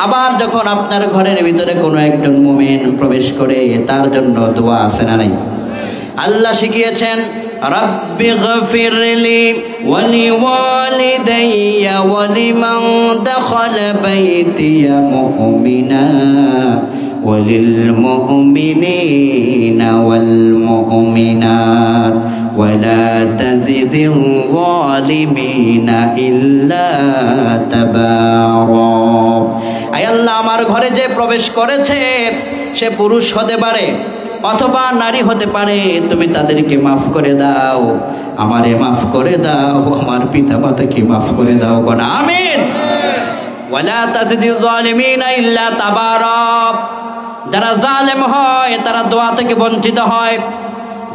আবার যখন আপনার ঘরের ভিতরে কোনো একজন মুমিন প্রবেশ করে, তার জন্য দোয়া আছে না নাই? আল্লাহ শিখিয়েছেন, রব্বি গফিরলি ওয়া লিওয়ালিদাইয়া ওয়া লিমান দাখালা বাইতিয়া মুমিনা ওয়া লিল মুমিনিনা ওয়াল মুমিনাত ওয়া লা তাজিদিল যালিমিনা ইল্লা তাবারা। আয় আল্লাহ, আমার ঘরে যে প্রবেশ করেছে সে পুরুষ হতে পারে অথবা নারী হতে পারে, তুমি তাদেরকে মাফ করে দাও, আমারে মাফ করে দাও, আমার পিতা মাতাকে মাফ করে দাও, কোন আমিন। ওয়ালা তাজিদিল যালিমিনা ইল্লা তাবারা। যারা জালেম হয় তারা দোয়া থেকে বঞ্চিত হয়,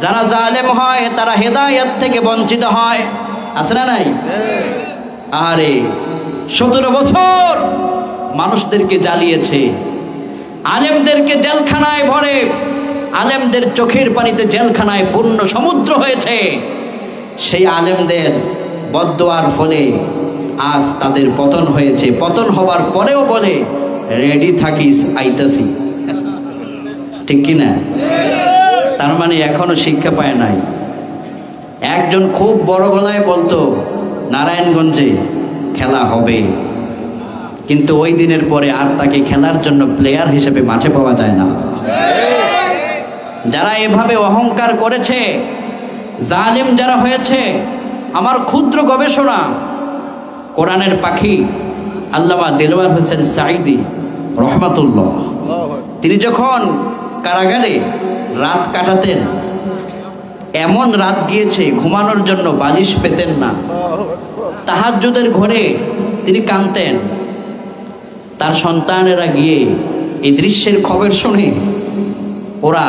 যারা জালেম হয় তারা হেদায়েত থেকে বঞ্চিত হয়, আছে না নাই? আরে 17 বছর মানুষদেরকে জ্বালিয়েছে, আলেমদেরকে জেলখানায় ভরে, আলেমদের চোখের পানিতে জেলখানায় পূর্ণ সমুদ্র হয়েছে। সেই আলেমদের বদদোয়ার ফলে আজ তাদের পতন হয়েছে। পতন হবার পরেও বলে, রেডি থাকিস, আইতাছি, ঠিক কিনা? তার মানে এখনো শিক্ষা পায় নাই। একজন খুব বড় গলায় বলতো নারায়ণগঞ্জে খেলা হবে, কিন্তু ওই দিনের পরে আর তাকে খেলার জন্য প্লেয়ার হিসেবে মাঠে পাওয়া যায় না। যারা এভাবে অহংকার করেছে, জালিম যারা হয়েছে, আমার ক্ষুদ্র গবেষণা, কোরআনের পাখি আল্লামা দেলওয়ার হোসেন সাঈদী রহমাতুল্লাহ, তিনি যখন কারাগারে রাত কাটাতেন, এমন রাত গিয়েছে ঘুমানোর জন্য বালিশ পেতেন না, তাহাজ্জুদের ঘরে তিনি কাঁদতেন। তার সন্তানেরা গিয়ে এই দৃশ্যের খবর শুনে ওরা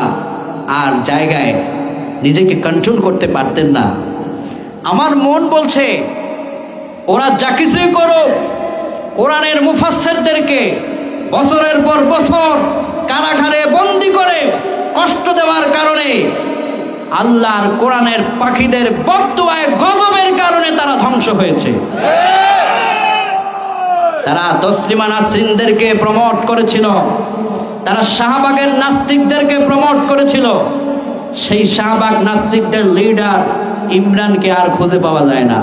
আর জায়গায় নিজেকে কন্ট্রোল করতে পারতেন না। আমার মন বলছে ওরা যা কিছুই করো, কোরআনের মুফাসসিরদেরকে বছরের পর বছর কারাগারে বন্দী করে কষ্ট দেওয়ার কারণে, আল্লাহর কোরআনের পাখিদের বদদুয়ায় গজবের কারণে তারা ধ্বংস হয়েছে। তারা তসলিমা নাসরিনদেরকে প্রমোট করেছিল, তারা শাহবাগের নাস্তিকদেরকে প্রমোট করেছিল। সেই শাহবাগ নাস্তিকদের লিডার ইমরানকে আর খুঁজে পাওয়া যায় না।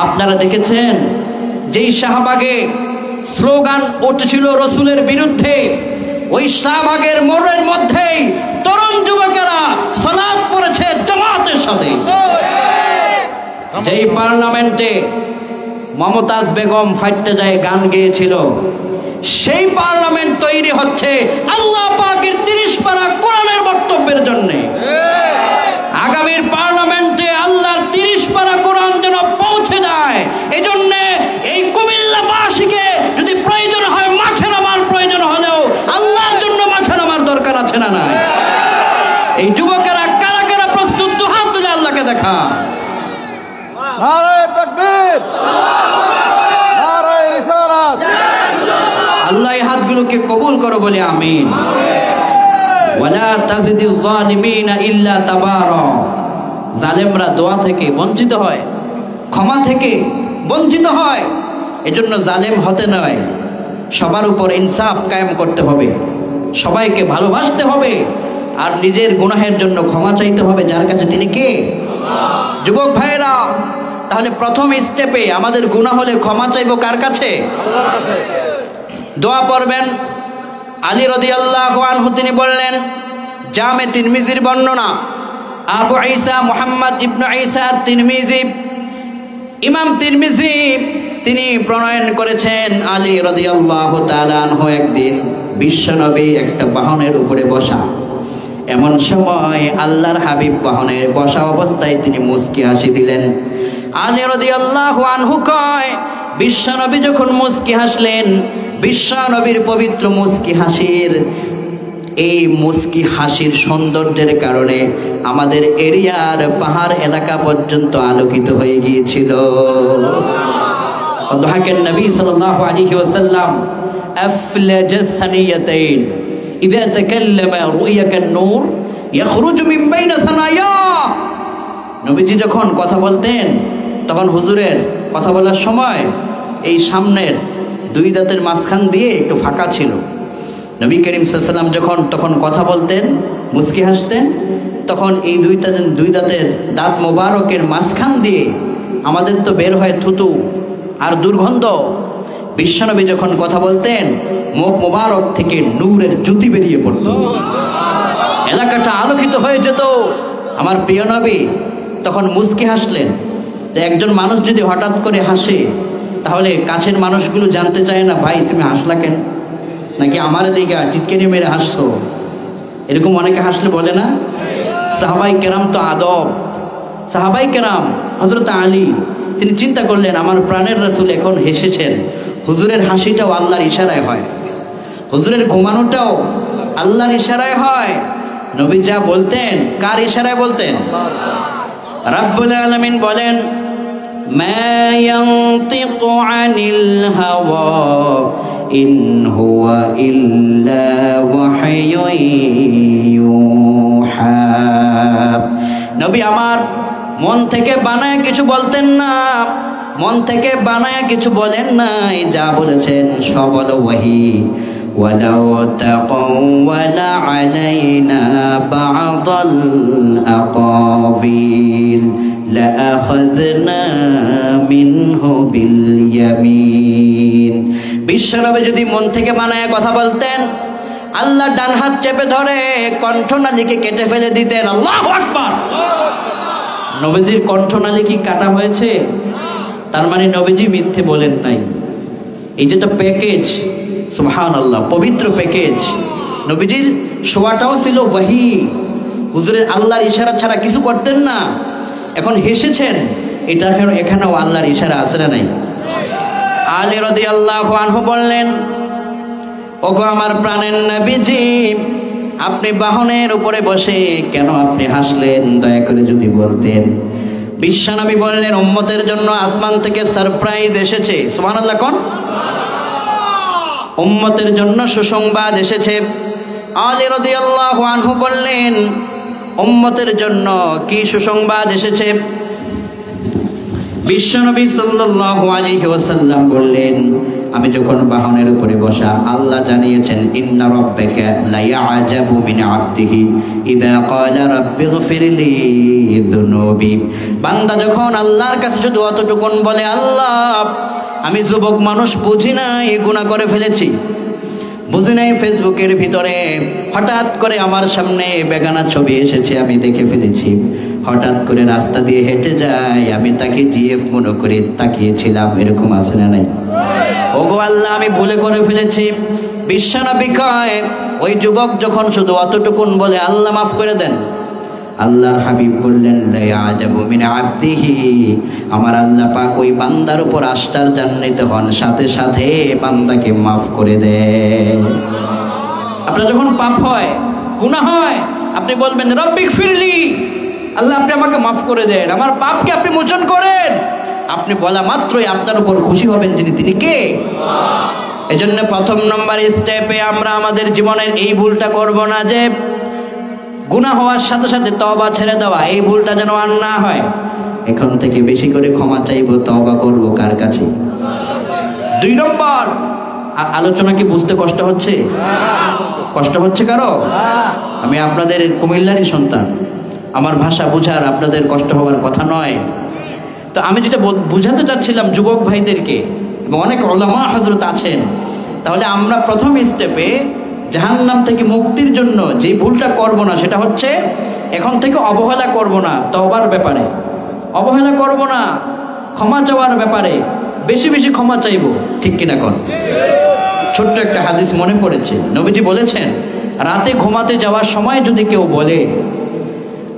আপনারা দেখেছেন যেই শাহবাগে স্লোগান উঠছিল রসুলের বিরুদ্ধে, ওই শাহবাগের মোড়ের মধ্যেই তরুণ যুবকেরা সালাত পড়েছে জামাতের সাথে। যেই পার্লামেন্টে মমতাজ বেগম ফাইটতে যায় গান গেয়েছিল, সেই পার্লামেন্ট তৈরি হচ্ছে আল্লাহ পাকের 30 পারা কোরআনের বক্তব্যের জন্য। আগামীর পার্লামেন্টে আল্লাহর 30 পারা কোরআন যেন পৌঁছে যায়, এই জন্য এই কুমিল্লাবাসীকে যদি প্রয়োজন হয় মাঠে নামার প্রয়োজন হলেও আল্লাহর জন্য মাঠে নামার দরকার আছে না নাই? এই যুবকেরা কারা কারা প্রস্তুত? দুহাত তুলে আল্লাহকে দেখা। নারায়ে তাকবীর, নারায়ে রিসালাত। আল্লাহ এই হাতগুলোকে কবুল করো বলে আমিন। ওয়ালা তাজিদিল যালিমিনা ইল্লা তাবারা। জালেমরা দোয়া থেকে বঞ্চিত হয়, ক্ষমা থেকে বঞ্চিত হয়। এজন্য জালেম হতে নয়, সবার উপর ইনসাফ কায়েম করতে হবে, সবাইকে ভালোবাসতে হবে, আর নিজের গুনাহের জন্য ক্ষমা চাইতে হবে যার কাছে তিনি কে? যুবক ভাইরা, তাহলে প্রথম স্টেপে আমাদের গুনাহ হলে ক্ষমা চাইবো কার কাছে? আল্লাহর কাছে। দোয়া পড়বেন। আলী রাদিয়াল্লাহু আনহু তিনি বললেন, জামে তিরমিজির বর্ণনা, আবু ঈসা মুহাম্মদ ইবনে ঈসা তিরমিজি, ইমাম তিরমিজি তিনি প্রণয়ন করেছেন, আলী রাদিয়াল্লাহু তাআলা আনহু একদিন বিশ্বনবী একটা বাহনের উপরে বসা, এমন সময় আল্লাহর হাবিব বাহনের বসা অবস্থায় তিনি মুস্কি হাসি দিলেন। আলী রাদিয়াল্লাহু আনহু কয়, বিশ্বনবী যখন মুস্কি হাসলেন, বিশ্বনবীর পবিত্র মুস্কি হাসির এই মুস্কি হাসির সৌন্দর্যের কারণে আমাদের এরিয়ার পাহাড় এলাকা পর্যন্ত আলোকিত হয়ে গিয়েছিল। ضحك النبي صلى الله عليه وسلم أفلج الثنيتين إذا تكلم رؤيا كالنور يخرج من بين ثناياه। নবীজি যখন কথা বলতেন তখন হুজুরের কথা বলার সময় এই সামনের দুই দাঁতের মাঝখান দিয়ে একটু ফাঁকা ছিল। নবী করিম সাল্লাল্লাহু আলাইহি ওয়াসাল্লাম যখন তখন কথা বলতেন, মুস্কি হাসতেন, তখন এই দুই দাঁতের দাঁত মোবারকের মাঝখান দিয়ে আমাদের তো বের হয় থুতু আর দুর্গন্ধ। বিশ্বনবী যখন কথা বলতেন মুখ মোবারক থেকে নূরের জ্যোতি বেরিয়ে পড়ত, এলাকাটা আলোকিত হয়ে যেত। আমার প্রিয় নবী তখন মুস্কি হাসলেন। তো একজন মানুষ যদি হঠাৎ করে হাসে, তাহলে কাছের মানুষগুলো জানতে চায় না, ভাই তুমি হাসলা কেন, নাকি আমার দিকে টিটকারি মেরে হাসছো? এরকম অনেকে হাসলে বলে না? সাহাবাই কেরাম তো আদব। সাহাবাই কেরাম, হযরত আলী তিনি চিন্তা করলেন, আমার প্রাণের রাসূল এখন হেসেছেন, হুজুরের হাসিটাও আল্লাহর ইশারায় হয়, হুজুরের ঘুমানোটাও আল্লাহর ইশারায় হয়। নবী যা বলতেন কার ইশারায় বলতেন? রাব্বুল আলামিন বলেন, মা ইয়ানতিকু আনিল হাওয়া ইন হুয়া ইল্লা ওয়াহয়ুন ইউহা। নবী আমার মন থেকে বানায় কিছু বলতেন না, মন থেকে বানায় কিছু বলেন নাই, যা বলেছেন সব হলো ওয়াহি। ওয়ালাউ তাকাওয়ালা আলাইনা বা'দাল আকাবিল লাআখাযনা মিনহু বিল ইয়ামিন। বিশ্বনবী যদি মন থেকে বানায় কথা বলতেন, আল্লাহ ডান হাত চেপে ধরে কণ্ঠনালীকে কেটে ফেলে দিতেন। আল্লাহু আকবার। নবীজির কণ্ঠনালী কি কাটা হয়েছে? তার মানে নবীজি মিথ্যে বলেন নাই। এই যেটা প্যাকেজ, সুবহানাল্লাহ, পবিত্র প্যাকেজ। নবীজির শোয়াটাও ছিল ওয়াহি, হুজুরের আল্লাহর ইশারা ছাড়া কিছু করতেন না। এখন হেসেছেন, এটা এখানেও আল্লাহর ইশারা আছে না নাই? আলী রাদিয়াল্লাহু আনহু বললেন, ওগো আমার প্রাণের নবীজি, আপনি বাহনের উপরে বসে কেন আপনি হাসলেন? দয়া করে যদি বলতেন। বিশ্বনবী বললেন, উম্মতের জন্য আসমান থেকে সারপ্রাইজ এসেছে। সুবহানাল্লাহ কোন? উম্মতের জন্য সুসংবাদ এসেছে। আলী রাদিয়াল্লাহু আনহু বললেন, উম্মতের জন্য কি সুসংবাদ এসেছে? বিশ্বনবী সাল্লাল্লাহু আলাইহি ওয়াসাল্লাম বললেন, আমি যখন বাহনের উপরে বসা, আল্লাহ জানিয়েছেন, ইন্না রাব্বাকা লা ইয়া'জাবু মিন 'আবদিহি ইযা ক্বালা রাব্বিগফিরলি যুনুবি। বান্দা যখন আল্লাহর কাছে শুধু অতটুকুন বলে, আল্লাহ আমি যুবক মানুষ বুঝি নাই গুনাহ করে ফেলেছি, বুঝি নাই ফেসবুকের ভিতরে হঠাৎ করে আমার সামনে বেগানা ছবি এসেছে, আমি দেখে ফেলেছি। হঠাৎ করে রাস্তা দিয়ে হেঁটে যাই, আমি তাকে জিএফ মনে করে তাকিয়েছিলাম। এরকম আছে না নাই? ওগো আল্লাহ, আমি ভুলে করে ফেলেছি। বিশ্বনবী কয়, ওই যুবক যখন শুধু অতটুকুন বলে আল্লাহ মাফ করে দেন, আল্লাহর হাবিব বললেন, লা আজাবু মিন আবদিহি, আমার আল্লাহ পাক ওই বান্দার উপর আশ্চর্যান্বিত হন, সাথে সাথে বান্দাকে মাফ করে দেন। আপনার যখন পাপ হয়, গুনাহ হয়, আপনি বলবেন রব্বিক ফিরলি, আল্লাহ আপনি আমাকে মাফ করে দেন, আমার পাপকে আপনি মোচন করেন। আপনি বলা মাত্রই আপনার উপর খুশি হবেন যিনি, তিনি কে? এজন্য প্রথম নম্বর স্টেপে আমরা আমাদের জীবনের এই ভুলটা করব না যে গুনাহ হওয়ার সাথে সাথে তওবা ছেড়ে দেওয়া, এই ভুলটা যেন আর না হয়। এখন থেকে বেশি করে ক্ষমা চাইবো, তওবা করব কার কাছে? 2 নম্বর, আলোচনা কি বুঝতে কষ্ট হচ্ছে? কষ্ট হচ্ছে কারো? আমি আপনাদের কুমিল্লারই সন্তান, আমার ভাষা বুঝার আপনাদের কষ্ট হওয়ার কথা নয়। তো আমি যেটা বুঝাতে চাচ্ছিলাম যুবক ভাইদেরকে, এবং অনেক উলামা হযরত আছেন, তাহলে আমরা প্রথম স্টেপে জাহান্নাম থেকে মুক্তির জন্য যে ভুলটা করব না, সেটা হচ্ছে এখন থেকে অবহেলা করব না তওবার ব্যাপারে, অবহেলা করব না ক্ষমা চাওয়ার ব্যাপারে, বেশি বেশি ক্ষমা চাইব। ঠিক কিনা কোন? ছোট্ট একটা হাদিস মনে পড়েছে, নবীজি বলেছেন, রাতে ঘুমাতে যাওয়ার সময় যদি কেউ বলে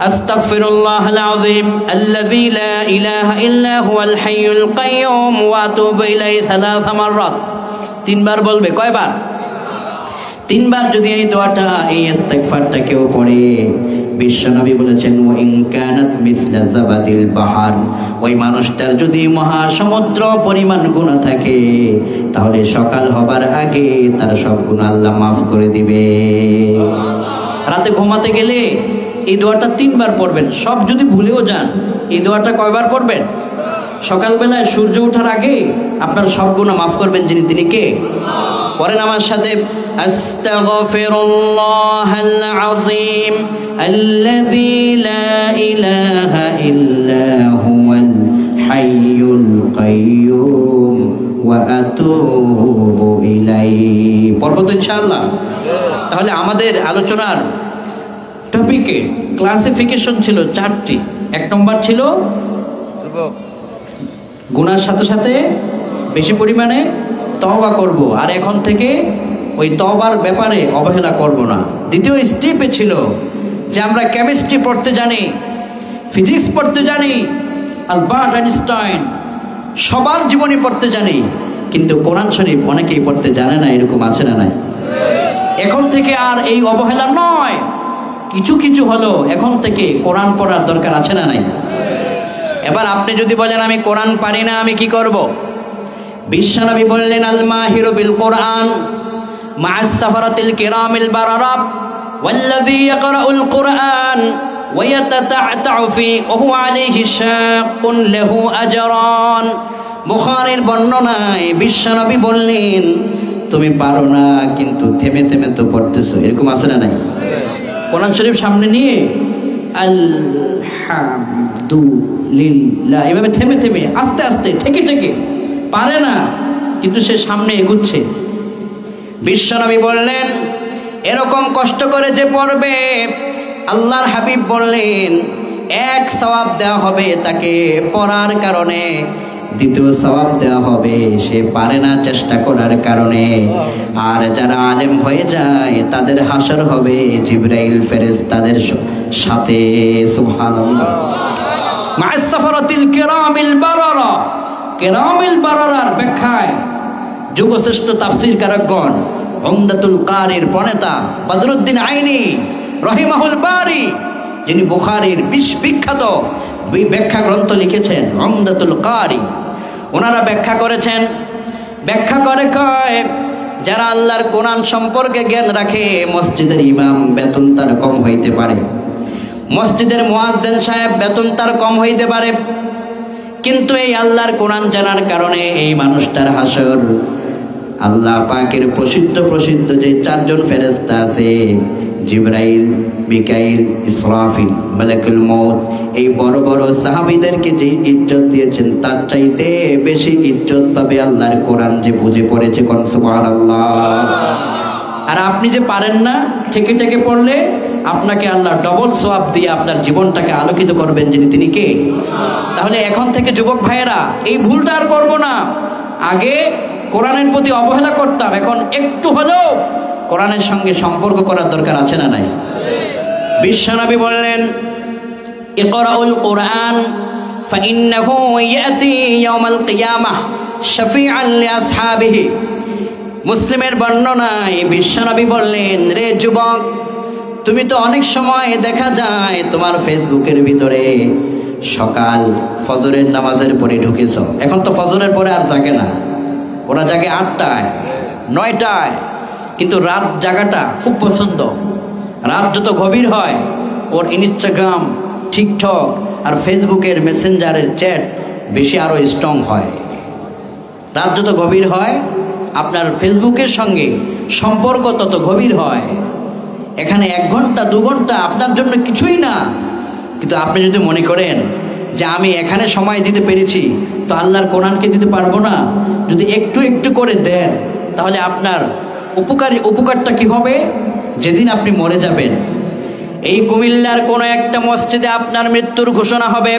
আস্তাগফিরুল্লাহাল আযীম আল্লাযী লা ইলাহা ইল্লা হুয়াল হাইয়ুল কাইয়্যুম ওয়া আতুবু ইলাইহি 3 মাররাত, 3 বার বলবে। কয়বার? 3 বার যদি এই দোয়াটা, এই ইস্তিগফারটা কেউ পড়ে, বিশ্বনবী বলেছেন, ওয়া ইন কানাত মিসলা যাবাদিল বাহার, ওই মানুষটার যদি মহাসমুদ্র পরিমাণ গুনাহ থাকে, তাহলে সকাল হবার আগে তার সব গুনাহ আল্লাহ মাফ করে দিবে। রাতে ঘুমাতে গেলে এই দোয়াটা 3 বার পড়বেন। সব যদি ভুলেও যান, এই দোয়াটা কয়বার পড়বেন? সকালবেলায় সূর্য ওঠার আগে আপনার সব গুনাহ মাফ করবেন যিনি, তিনি কে? পড়েন আমার সাথে, আস্তাগফিরুল্লাহাল আযীম আল্লাযী লা ইলাহা ইল্লা হুয়াল হাইয়ুল কাইয়্যুম ওয়া আতুবু ইলাইহি। পড়ব তো ইনশাআল্লাহ? তাহলে আমাদের আলোচনার টপিকে ক্লাসিফিকেশন ছিল 4টি। 1 নম্বর ছিল গুনার সাথে সাথে বেশি পরিমাণে তওবা করব, আর এখন থেকে ওই তওবার ব্যাপারে অবহেলা করব না। 2য় স্টেপে ছিল যে আমরা কেমিস্ট্রি পড়তে জানি, ফিজিক্স পড়তে জানি, আলবার্ট আইনস্টাইন সবার জীবনী পড়তে জানি, কিন্তু কোরআন শরীফ অনেকেই পড়তে জানে না। এরকম আছে না নাই? এখন থেকে আর এই অবহেলা নয়, কিছু কিছু হলো এখন থেকে কোরআন পড়ার দরকার আছে না নাই? এবার আপনি যদি বলেন আমি কোরআন পারি না, আমি কি করব? বিশ্বনবী বললেন, আল মাহিরু বিল কোরআন মা'আস সাফারাতিল কিরামিল বারারা ওয়াল্লাযী ইয়াকরাউল কোরআন ওয়া ইয়াতাতা'তা'উ ফি ওয়া হুয়া আলাইহি শাক্কুন লাহু আজরান। বুখারীর বর্ণনায় বিশ্বনবী বললেন, তুমি পারো না কিন্তু থেমে থেমে তো পড়তেছো। এরকম আছে না নাই? কোরআন শরীফ সামনে নিয়ে আলহামদুলিল্লাহ এভাবে থেমে থেমে আস্তে আস্তে ঠেকে ঠেকে পারে না, কিন্তু সে সামনে এগুচ্ছে। বিশ্বনবী বললেন, এরকম কষ্ট করে যে পড়বে, আল্লাহর হাবিব বললেন 1 সওয়াব দেওয়া হবে তাকে পড়ার কারণে, 2য় সওয়াব দেওয়া হবে সে পারে না চেষ্টা করার কারণে। আর যারা আলেম হয়ে যায় তাদের হাসর হবে জিবরাইল ফেরেশতাদের সাথে। সুবহানাল্লাহ। মা'আস সাফারাতিল কিরামিল বারারা, কিরামিল বারারার ব্যাখ্যায় যুগশ্রেষ্ঠ তাফসীরকারগণ, উমদাতুল কারির প্রণেতা বদরুদ্দিন আইনি রহিমাহুল বারি, যিনি বুখারীর বিখ্যাত ব্যাখ্যা গ্রন্থ লিখেছেন উমদাতুল কারি, ওনারা ব্যাখ্যা করেছেন। ব্যাখ্যা করে কয়, যারা আল্লাহর কোরআন সম্পর্কে জ্ঞান রাখে, মসজিদের ইমাম বেতন তার কম হইতে পারে, মসজিদের মুয়াজ্জিন সাহেব বেতন তার কম হইতে পারে, কিন্তু এই আল্লাহর কোরআন জানার কারণে এই মানুষটার হাসর আল্লাহ পাকের প্রসিদ্ধ যে 4 জন ফেরেশতা আছে, জিবরাইল, মিকাইল, ইসরাফিল, মালাকুল মউত, এই বড় বড় সাহাবীদেরকে যে ইজ্জত দিয়েছেন তার চাইতে বেশি ইজ্জত পাবে আল্লাহর কোরআন যে বুঝে পড়েছে। কোন সুবহানাল্লাহ। আর আপনি যে পারেন না, থেকে থেকে পড়লে আপনাকে আল্লাহ ডবল সওয়াব দিয়ে আপনার জীবনটাকে আলোকিত করবেন, যিনি তিনি কে? তাহলে এখন থেকে যুবক ভাইয়েরা এই ভুলটা আর করবো না। আগে কোরআনের প্রতি অবহেলা করতাম, এখন একটু হলেও কোরআনের সঙ্গে সম্পর্ক করার দরকার আছে না নাই? বিশ্বনবী বললেন, ইকরাউল কোরআন ফাইন্নাহু ইয়াতি ইয়াউমাল কিয়ামাহ শাফিআন লিআসহাবিহি। মুসলিমের বর্ণনায় বিশ্বনবী বললেন, রে যুবক, তুমি তো অনেক সময় দেখা যায় তোমার ফেসবুকের ভিতরে সকাল ফজরের নামাজের পরে ঢুকেছ। এখন তো ফজরের পরে আর জাগে না, ওরা জাগে 8টায় 9টায়, কিন্তু রাত জাগাটা খুব পছন্দ। রাত যত গভীর হয় ওর ইনস্টাগ্রাম, টিকটক আর ফেসবুকের মেসেঞ্জারের চ্যাট বেশি আরও স্ট্রং হয়। রাত যত গভীর হয় আপনার ফেসবুকের সঙ্গে সম্পর্ক তত গভীর হয়। এখানে 1 ঘন্টা 2 ঘন্টা আপনার জন্য কিছুই না, কিন্তু আপনি যদি মনে করেন যে আমি এখানে সময় দিতে পেরেছি তো আল্লাহর কোরআনকে দিতে পারবো না, যদি একটু একটু করে দেন তাহলে আপনার উপকারটা কি হবে? যেদিন আপনি মরে যাবেন, এই কুমিল্লার কোনো একটা মসজিদে আপনার মৃত্যুর ঘোষণা হবে।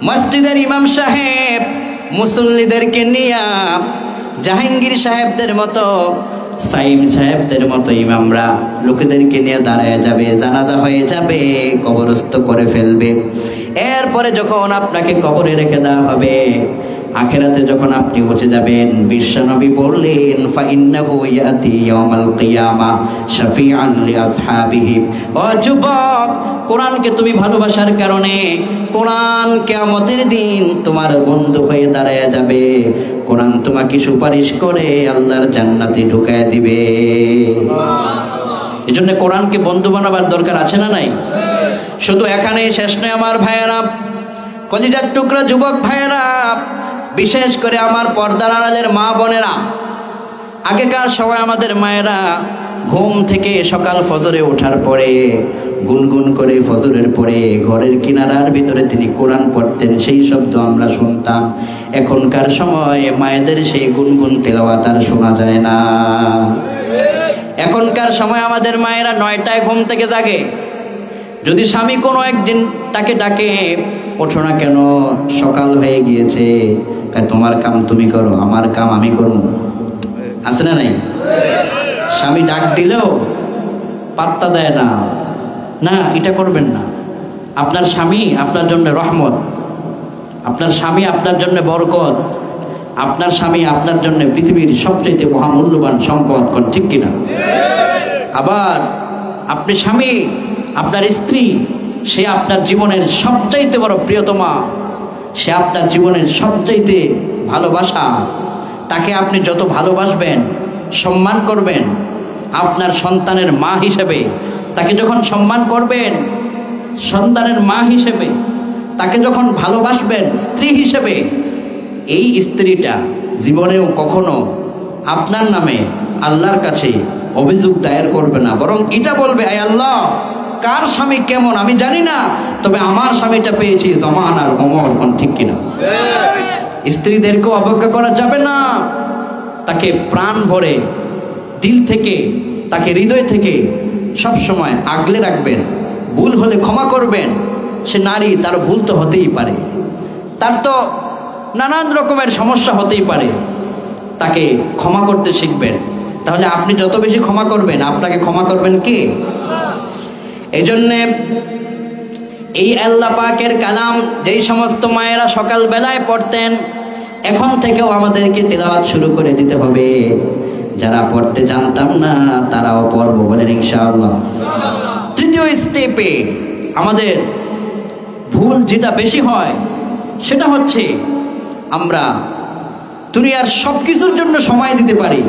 মসজিদের ইমাম সাহেব মুসল্লিদেরকে নিয়ে জাহাঙ্গীর সাহেবদের মতো, সাইম সাহেবদের মতো ইমামরা লোকেদেরকে নিয়ে দাঁড়ায় যাবে, জানাজা হয়ে যাবে, কবরস্থ করে ফেলবে। এরপরে যখন আপনাকে কবরে রেখে দেওয়া হবে, আখিরাতে যখন আপনি উঠে যাবেন, বিশ্বনবী বললেন, ফাইন্নাহু ইয়াতি ইয়াউমাল কিয়ামাহ শাফিআন লিআসহাবিহি। ও যুবক, কোরআনকে তুমি ভালোবাসার কারণে কোরআন কিয়ামতের দিন তোমার বন্ধু হয়ে দাঁড়ায় যাবে। কোরআন তোমাকে সুপারিশ করে আল্লাহর জান্নাতে ঢুকায় দিবে। এজন্য কোরআনকে বন্ধু বানাবার দরকার আছে না নাই? শুধু এখানে শেষ নয় আমার ভাইয়েরা, কলিজার টুকরা যুবক ভাইয়েরা, বিশেষ করে আমার পর্দার আড়ালের মা বোনেরা, আগেকার সময় আমাদের মায়েরা ঘুম থেকে সকাল ফজরে ওঠার পরে গুনগুন করে ফজরের পরে ঘরের কিনারার ভিতরে তিনি কোরআন পড়তেন, সেই শব্দ আমরা শুনতাম। এখনকার সময় মায়েদের সেই গুনগুন তেলাওয়াত আর শোনা যায় না। এখনকার সময় আমাদের মায়েরা 9টায় ঘুম থেকে জাগে। যদি স্বামী কোনো একদিন তাকে ডাকে, ওঠো না কেন, সকাল হয়ে গিয়েছে, তোমার কাম তুমি করো, আমার কাম আমি করবো, আছে না নাই? স্বামী ডাক দিলেও পাত্তা দেয় না, না এটা করবেন না। আপনার স্বামী আপনার জন্য রহমত, আপনার স্বামী আপনার জন্য বরকত, আপনার স্বামী আপনার জন্য পৃথিবীর সবচেয়ে মহামূল্যবান সম্পদ। কোন ঠিক কিনা? আবার আপনি স্বামী, আপনার স্ত্রী, সে আপনার জীবনের সবচাইতে বড় প্রিয়তমা, সে আপনার জীবনের সবচাইতে ভালোবাসা। তাকে আপনি যত ভালোবাসবেন, সম্মান করবেন, আপনার সন্তানের মা হিসেবে তাকে যখন সম্মান করবেন, সন্তানের মা হিসেবে তাকে যখন ভালোবাসবেন স্ত্রী হিসেবে, এই স্ত্রীটা জীবনেও কখনো আপনার নামে আল্লাহর কাছে অভিযোগ দায়ের করবে না, বরং এটা বলবে, আয় আল্লাহ, কার স্বামী কেমন আমি জানি না, তবে আমার স্বামীটা পেয়েছি জমানার ওমর। ঠিক কিনা? স্ত্রীদেরকেও অবজ্ঞা করা যাবে না। তাকে প্রাণ ভরে, দিল থেকে, তাকে হৃদয় থেকে সব সময় আগলে রাখবেন। ভুল হলে ক্ষমা করবেন। সে নারী, তার ভুল তো হতেই পারে, তার তো নানান রকমের সমস্যা হতেই পারে, তাকে ক্ষমা করতে শিখবেন। তাহলে আপনি যত বেশি ক্ষমা করবেন, আপনাকে ক্ষমা করবেন কে? এই জন্যে এই আল্লাহ পাকের কালাম যেই সমস্ত মায়েরা সকাল বেলায় পড়তেন, এখন থেকেও আমাদেরকে তেলাওয়াত শুরু করে দিতে হবে। যারা পড়তে জানতাম না তারাও পড়বো, বলেন ইনশাআল্লাহ। তৃতীয় স্টেপে আমাদের ভুল যেটা বেশি হয় সেটা হচ্ছে আমরা দুনিয়ার সব কিছুর জন্য সময় দিতে পারি,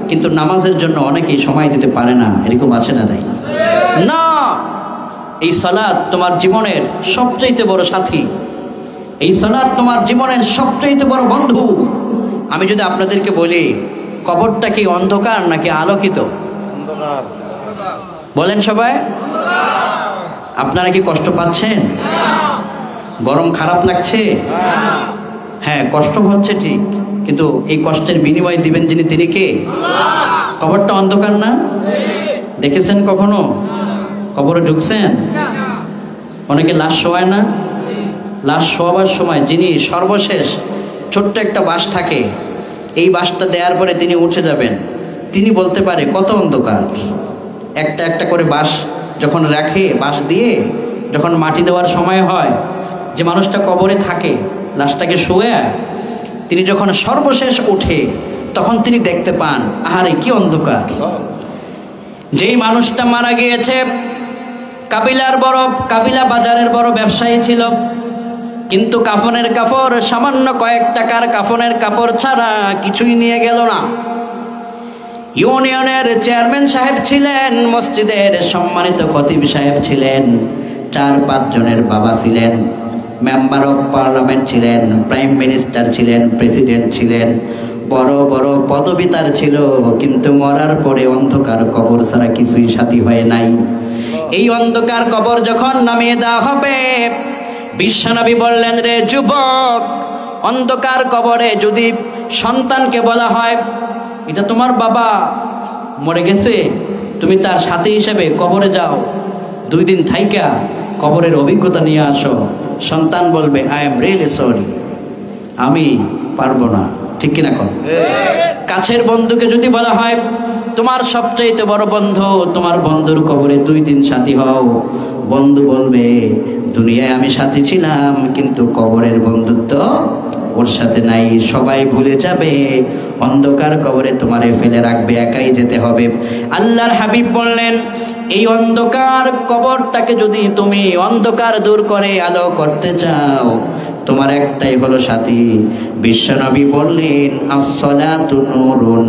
কিন্তু নামাজের জন্য অনেকেই সময় দিতে পারে না। এরকম আছে না নাই? না, এই সালাত তোমার জীবনের সবচাইতে বড় সাথী, এই সালাত তোমার জীবনের সবচাইতে বড় বন্ধু। আমি যদি আপনাদেরকে বলি, কবরটা কি অন্ধকার নাকি আলোকিত? বলেন সবাই। আপনারা কি কষ্ট পাচ্ছেন? গরম খারাপ লাগছে? হ্যাঁ, কষ্ট হচ্ছে ঠিক, কিন্তু এই কষ্টের বিনিময় দিবেন যিনি, তিনি কে? কবরটা অন্ধকার না? দেখেছেন কখনো কবরে ঢুকছেন? অনেকে লাশ শোয়ায় না? লাশ শোয়াবার সময় যিনি সর্বশেষ ছোট্ট একটা বাঁশ থাকে, এই বাঁশটা দেওয়ার পরে তিনি উঠে যাবেন, তিনি বলতে পারে কত অন্ধকার। একটা একটা করে বাঁশ যখন রাখে, বাঁশ দিয়ে যখন মাটি দেওয়ার সময় হয়, যে মানুষটা কবরে থাকে লাশটাকে শুয়ে, তিনি যখন সর্বশেষ উঠে তখন তিনি দেখতে পান আহারে কি অন্ধকার। যেই মানুষটা মারা গিয়েছে কাবিলা বাজারের বড় ব্যবসায়ী ছিল, কিন্তু কাফনের কাপড়, সামান্য কয়েক টাকার কাফনের কাপড় ছাড়া কিছুই নিয়ে গেল না। ইউনিয়নের চেয়ারম্যান সাহেব ছিলেন, মসজিদের সম্মানিত খতিব সাহেব ছিলেন, 4-5 জনের বাবা ছিলেন, মেম্বার অফ পার্লামেন্ট ছিলেন, প্রাইম মিনিস্টার ছিলেন, প্রেসিডেন্ট ছিলেন, বড় বড় পদবি তার ছিল, কিন্তু মরার পরে অন্ধকার কবর ছাড়া কিছুই সাথী হয় নাই। এই অন্ধকার কবর যখন নামিয়ে দেওয়া হবে, বিশ্বনবী বললেন, রে যুবক, অন্ধকার কবরে যদি সন্তানকে বলা হয় এটা তোমার বাবা মরে গেছে, তুমি তার সাথী হিসেবে কবরে যাও, 2 দিন থাইকা কবরের অভিজ্ঞতা নিয়ে আসো, সন্তান বলবে আই এম রিয়েলি সরি, আমি পারবো না। ঠিক কিনা কন? কাছের বন্ধুকে যদি বলা হয় তোমার সবচাইতে বড় বন্ধু, তোমার বন্ধুর কবরে 2 দিন সাথী হও, বন্ধু বলবে দুনিয়ায় আমি সাথী ছিলাম, কিন্তু কবরের বন্ধুত্ব ওর সাথে নাই, সবাই ভুলে যাবে, অন্ধকার কবরে তোমারে ফেলে রাখবে, একাই যেতে হবে। আল্লাহর হাবিব বললেন, এই অন্ধকার কবরটাকে যদি তুমি অন্ধকার দূর করে আলো করতে চাও, তোমার একটাই হলো সাথী। বিশ্বনবী বললেন, as-salatu নূরুন,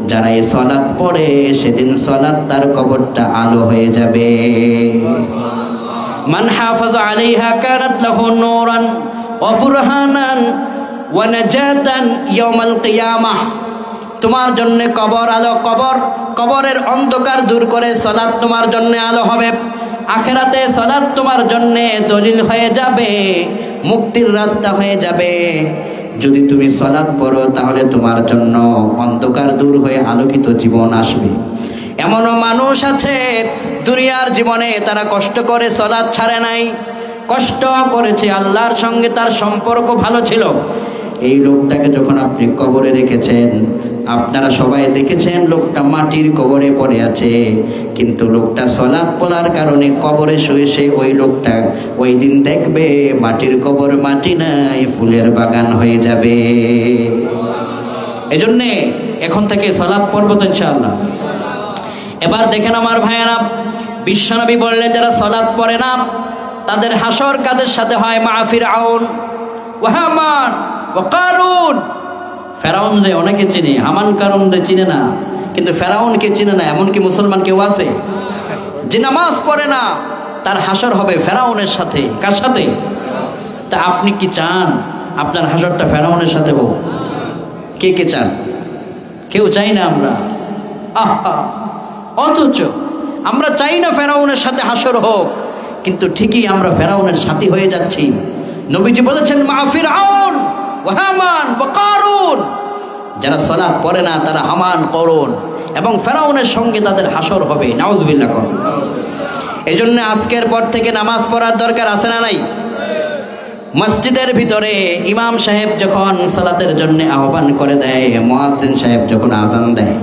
যারা এই সালাত পড়ে সেদিন সালাত তার কবরটা আলো হয়ে যাবে। মান হাফাযা আলাইহা কানাত লাহু নূরান ওয়া বুরহানান ওয়া নাজাতান ইয়াউমাল কিয়ামাহ। তোমার জন্য কবর আলো, কবরের অন্ধকার দূর করে সালাত তোমার জন্য আলো হবে, আখিরাতে সালাত তোমার জন্য দলিল হয়ে যাবে, মুক্তির রাস্তা হয়ে যাবে। যদি তুমি সালাত পড়ো তাহলে তোমার জন্য অন্ধকার দূর হয়ে আলোকিত জীবন আসবে। এমনও মানুষ আছে দুনিয়ার জীবনে তারা কষ্ট করে সালাত ছাড়ে নাই, কষ্ট করেছে, আল্লাহর সঙ্গে তার সম্পর্ক ভালো ছিল। এই লোকটাকে যখন আপনি কবরে রেখেছেন, আপনারা সবাই দেখেছেন লোকটা মাটির কবরে পড়ে আছে, কিন্তু লোকটা সালাত পড়ার কারণে কবরে শুয়ে সে ওই লোকটা ওই দিন দেখবে মাটির কবর মাটি নাই, ফুলের বাগান হয়ে যাবে। এজন্যে এখন থেকে সালাত পড়ব তো ইনশাআল্লাহ। এবার দেখেন আমার ভাইয়েরা, বিশ্বনবী বললেন যারা সালাত পড়ে না তাদের হাসর কাদের সাথে হয়? মা ফিরআউন ওয়া হামান ওয়া কারুন। ফেরাউন রে অনেকে চিনে, হামান কারুন রে চিনে না, কিন্তু ফেরাউনকে চিনে না এমনকি মুসলমান কেউ আছে যে নামাজ পড়ে না, তার হাসর হবে ফেরাউনের সাথে। কার সাথে? তা আপনি কি চান আপনার হাসরটা ফেরাউনের সাথে হোক? কে কে চান? কেউ চাই না আমরা। আহা, অথচ আমরা চাই না ফেরাউনের সাথে হাসর হোক, কিন্তু ঠিকই আমরা ফেরাউনের সাথী হয়ে যাচ্ছি। নবীজি বলেছেন মা ফিরআউন ওয়া হামান ওয়া কারুন, যারা সালাত পড়ে না তারা হামান, করুন এবং ফেরাউনের সঙ্গে তাদের হাসর হবে। নাউজুবিল্লাহ কর। এজন্য আজকের পর থেকে নামাজ পড়ার দরকার আছে না নাই? মসজিদের ভিতরে ইমাম সাহেব যখন সালাতের জন্য আহ্বান করে দেয়, মুয়াজ্জিন সাহেব যখন আজান দেয়,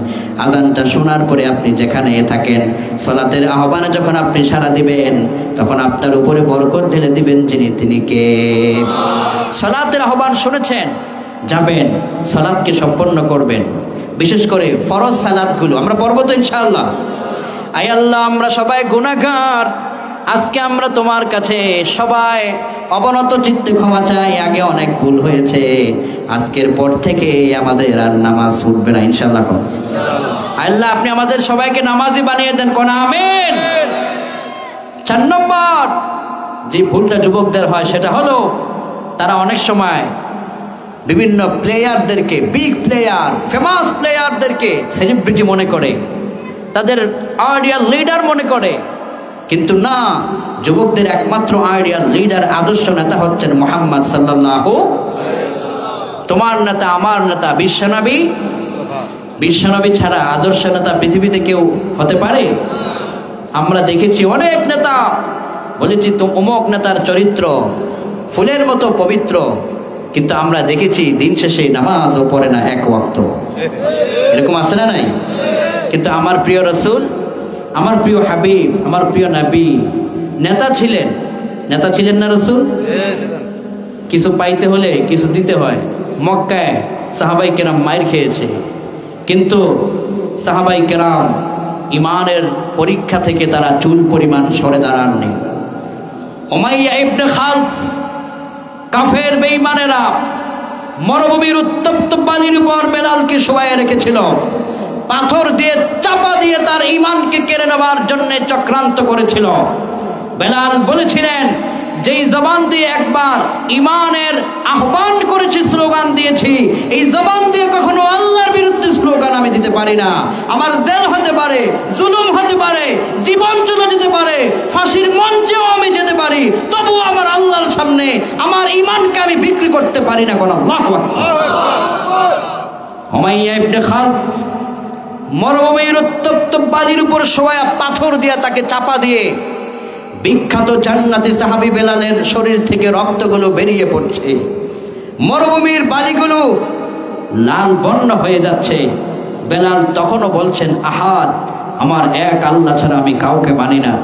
আজানটা শোনার পরে আপনি যেখানে থাকেন সালাতের আহ্বানে যখন আপনি সাড়া দিবেন, তখন আপনার উপরে বরকত ঢেলে দিবেন যিনি, তিনি কে? সালাতের আহ্বান শুনেছেন, যাবেন সালাতকে সম্পন্ন করবেন। বিশেষ করে ফরজ সালাতগুলো আমরা পড়ব তো ইনশাআল্লাহ। আয় আল্লাহ, আমরা সবাই গুনাহগার, আজকে আমরা তোমার কাছে সবাই অবনত চিত্তে ক্ষমা চাই। আগে অনেক ভুল হয়েছে, আজকের পর থেকে আমাদের আর নামাজ ছুটবে না ইনশাআল্লাহ। আল্লাহ আপনি আমাদের সবাইকে নামাজি বানিয়ে দেন, কোন আমিন। 4 নম্বর যে ভুলটা যুবকদের হয় সেটা হলো তারা অনেক সময় বিভিন্ন প্লেয়ারদেরকে, বিগ প্লেয়ার, ফেমাস প্লেয়ারদেরকে সেলিব্রিটি মনে করে, তাদের আইডিয়াল লিডার মনে করে, কিন্তু না, যুবকদের একমাত্র আইডিয়াল লিডার আদর্শ নেতা হচ্ছেন মুহাম্মদ সাল্লাল্লাহু। তোমার নেতা, আমার নেতা বিশ্বনবী। বিশ্বনবী ছাড়া আদর্শ নেতা পৃথিবীতে কেউ হতে পারে? আমরা দেখেছি অনেক নেতা, বলেছি তো অমুক নেতার চরিত্র ফুলের মতো পবিত্র, কিন্তু আমরা দেখেছি দিন শেষে নামাজও পড়ে না এক ওয়াক্ত। এরকম আছে না নাই? কিন্তু আমার প্রিয় রাসূল, আমার প্রিয় হাবিব, আমার প্রিয় নবী নেতা ছিলেন। নেতা ছিলেন না রাসূল? কিছু পাইতে হলে কিছু দিতে হয়। মক্কায় সাহাবাই কেরাম মায়ের খেয়েছে, কিন্তু সাহাবাই কেরাম ইমানের পরীক্ষা থেকে তারা চুল পরিমাণ সরে দাঁড়াননি। উমাইয়া ইবনে খালফ, কাফের বেঈমানেরা মরুভূমির উত্তপ্ত বালির উপর বেলালকে শোয়ায় রেখেছিল, পাথর দিয়ে চাপা দিয়ে তার ঈমানকে কেড়ে নেওয়ার জন্য চক্রান্ত করেছিল। বেলাল বলেছিলেন, যেই জবান দিয়ে একবার ঈমানের আহ্বান করেছি, স্লোগান দিয়েছি, এই জবান দিয়ে কখনো আল্লাহর বিরুদ্ধে স্লোগান আমি দিতে পারি না। আমার জেল হতে পারে, জুলুম হতে পারে, জীবন চলে যেতে পারে, ফাঁসির মঞ্চেও আমি যেতে পারি, তবুও আমার আল্লাহর সামনে আমার ঈমানকে আমি বিক্রি করতে পারি না। কোন আল্লাহু আকবার। উমাইয়া ইবনে খালফ মরুভূমির উত্তপ্ত বালির উপর শোয়া, পাথর দিয়ে তাকে চাপা দিয়ে বিখ্যাত জান্নাতি সাহাবী বেলালের শরীর থেকে রক্তগুলো বেরিয়ে পড়ছে, মরুভূমির বালিগুলো লাল বর্ণ হয়ে যাচ্ছে। বেলাল তখনও বলছেন, আহাদ, আমার এক আল্লাহ ছাড়া আমি কাউকে মানি না।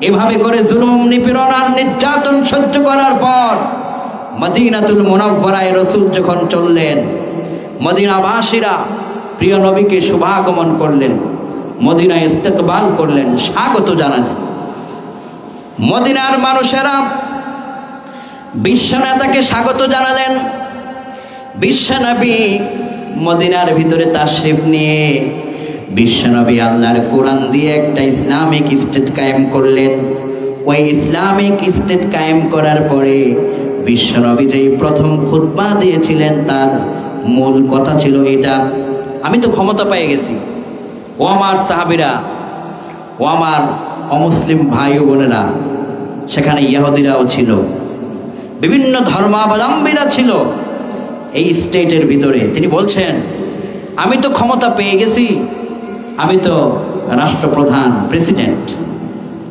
এভাবে করে জুলুম, নিপীড়ন আর নির্যাতন সহ্য করার পর মদিনাতুল মুনাওয়ারায় রাসূল যখন চললেন, মদিনাবাসীরা প্রিয় নবীকে শুভাগমন করলেন, মদিনায় ইস্তেকবাল করলেন, স্বাগত জানালেন। মদিনার মানুষেরা বিশ্বনেতাকে স্বাগত জানালেন। বিশ্বনবী মদিনার ভিতরে তাশরিফ নিয়ে বিশ্বনবী আল্লাহর কোরআন দিয়ে একটা ইসলামিক স্টেট কায়েম করলেন। ওই ইসলামিক স্টেট কায়েম করার পরে বিশ্বনবী যেই প্রথম খুতবা দিয়েছিলেন, তার মূল কথা ছিল এটা, আমি তো ক্ষমতা পেয়ে গেছি, ও আমার সাহাবীরা, ও আমার অমুসলিম ভাই ও বোনেরা, সেখানে ইহুদিরাও ছিল, বিভিন্ন ধর্মাবলম্বীরা ছিল এই স্টেটের ভিতরে। তিনি বলছেন, আমি তো ক্ষমতা পেয়ে গেছি, আমি তো রাষ্ট্রপ্রধান, প্রেসিডেন্ট,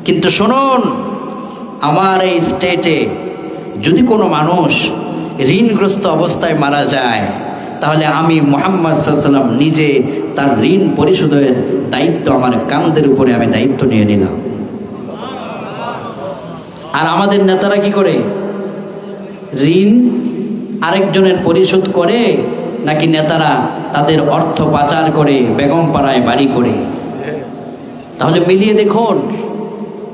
কিন্তু শুনুন, আমার এই স্টেটে যদি কোনো মানুষ ঋণগ্রস্ত অবস্থায় মারা যায়, তাহলে আমি মুহাম্মদ সাল্লাল্লাহু আলাইহি ওয়াসাল্লাম নিজে তার ঋণ পরিশোধের দায়িত্ব আমার কাঁধের উপরে আমি দায়িত্ব নিয়ে নিলাম। আর আমাদের নেতারা কি করে? ঋণ আরেকজনের পরিশোধ করে, নাকি নেতারা তাদের অর্থ পাচার করে বেগম পাড়ায় বাড়ি করে? তাহলে মিলিয়ে দেখুন,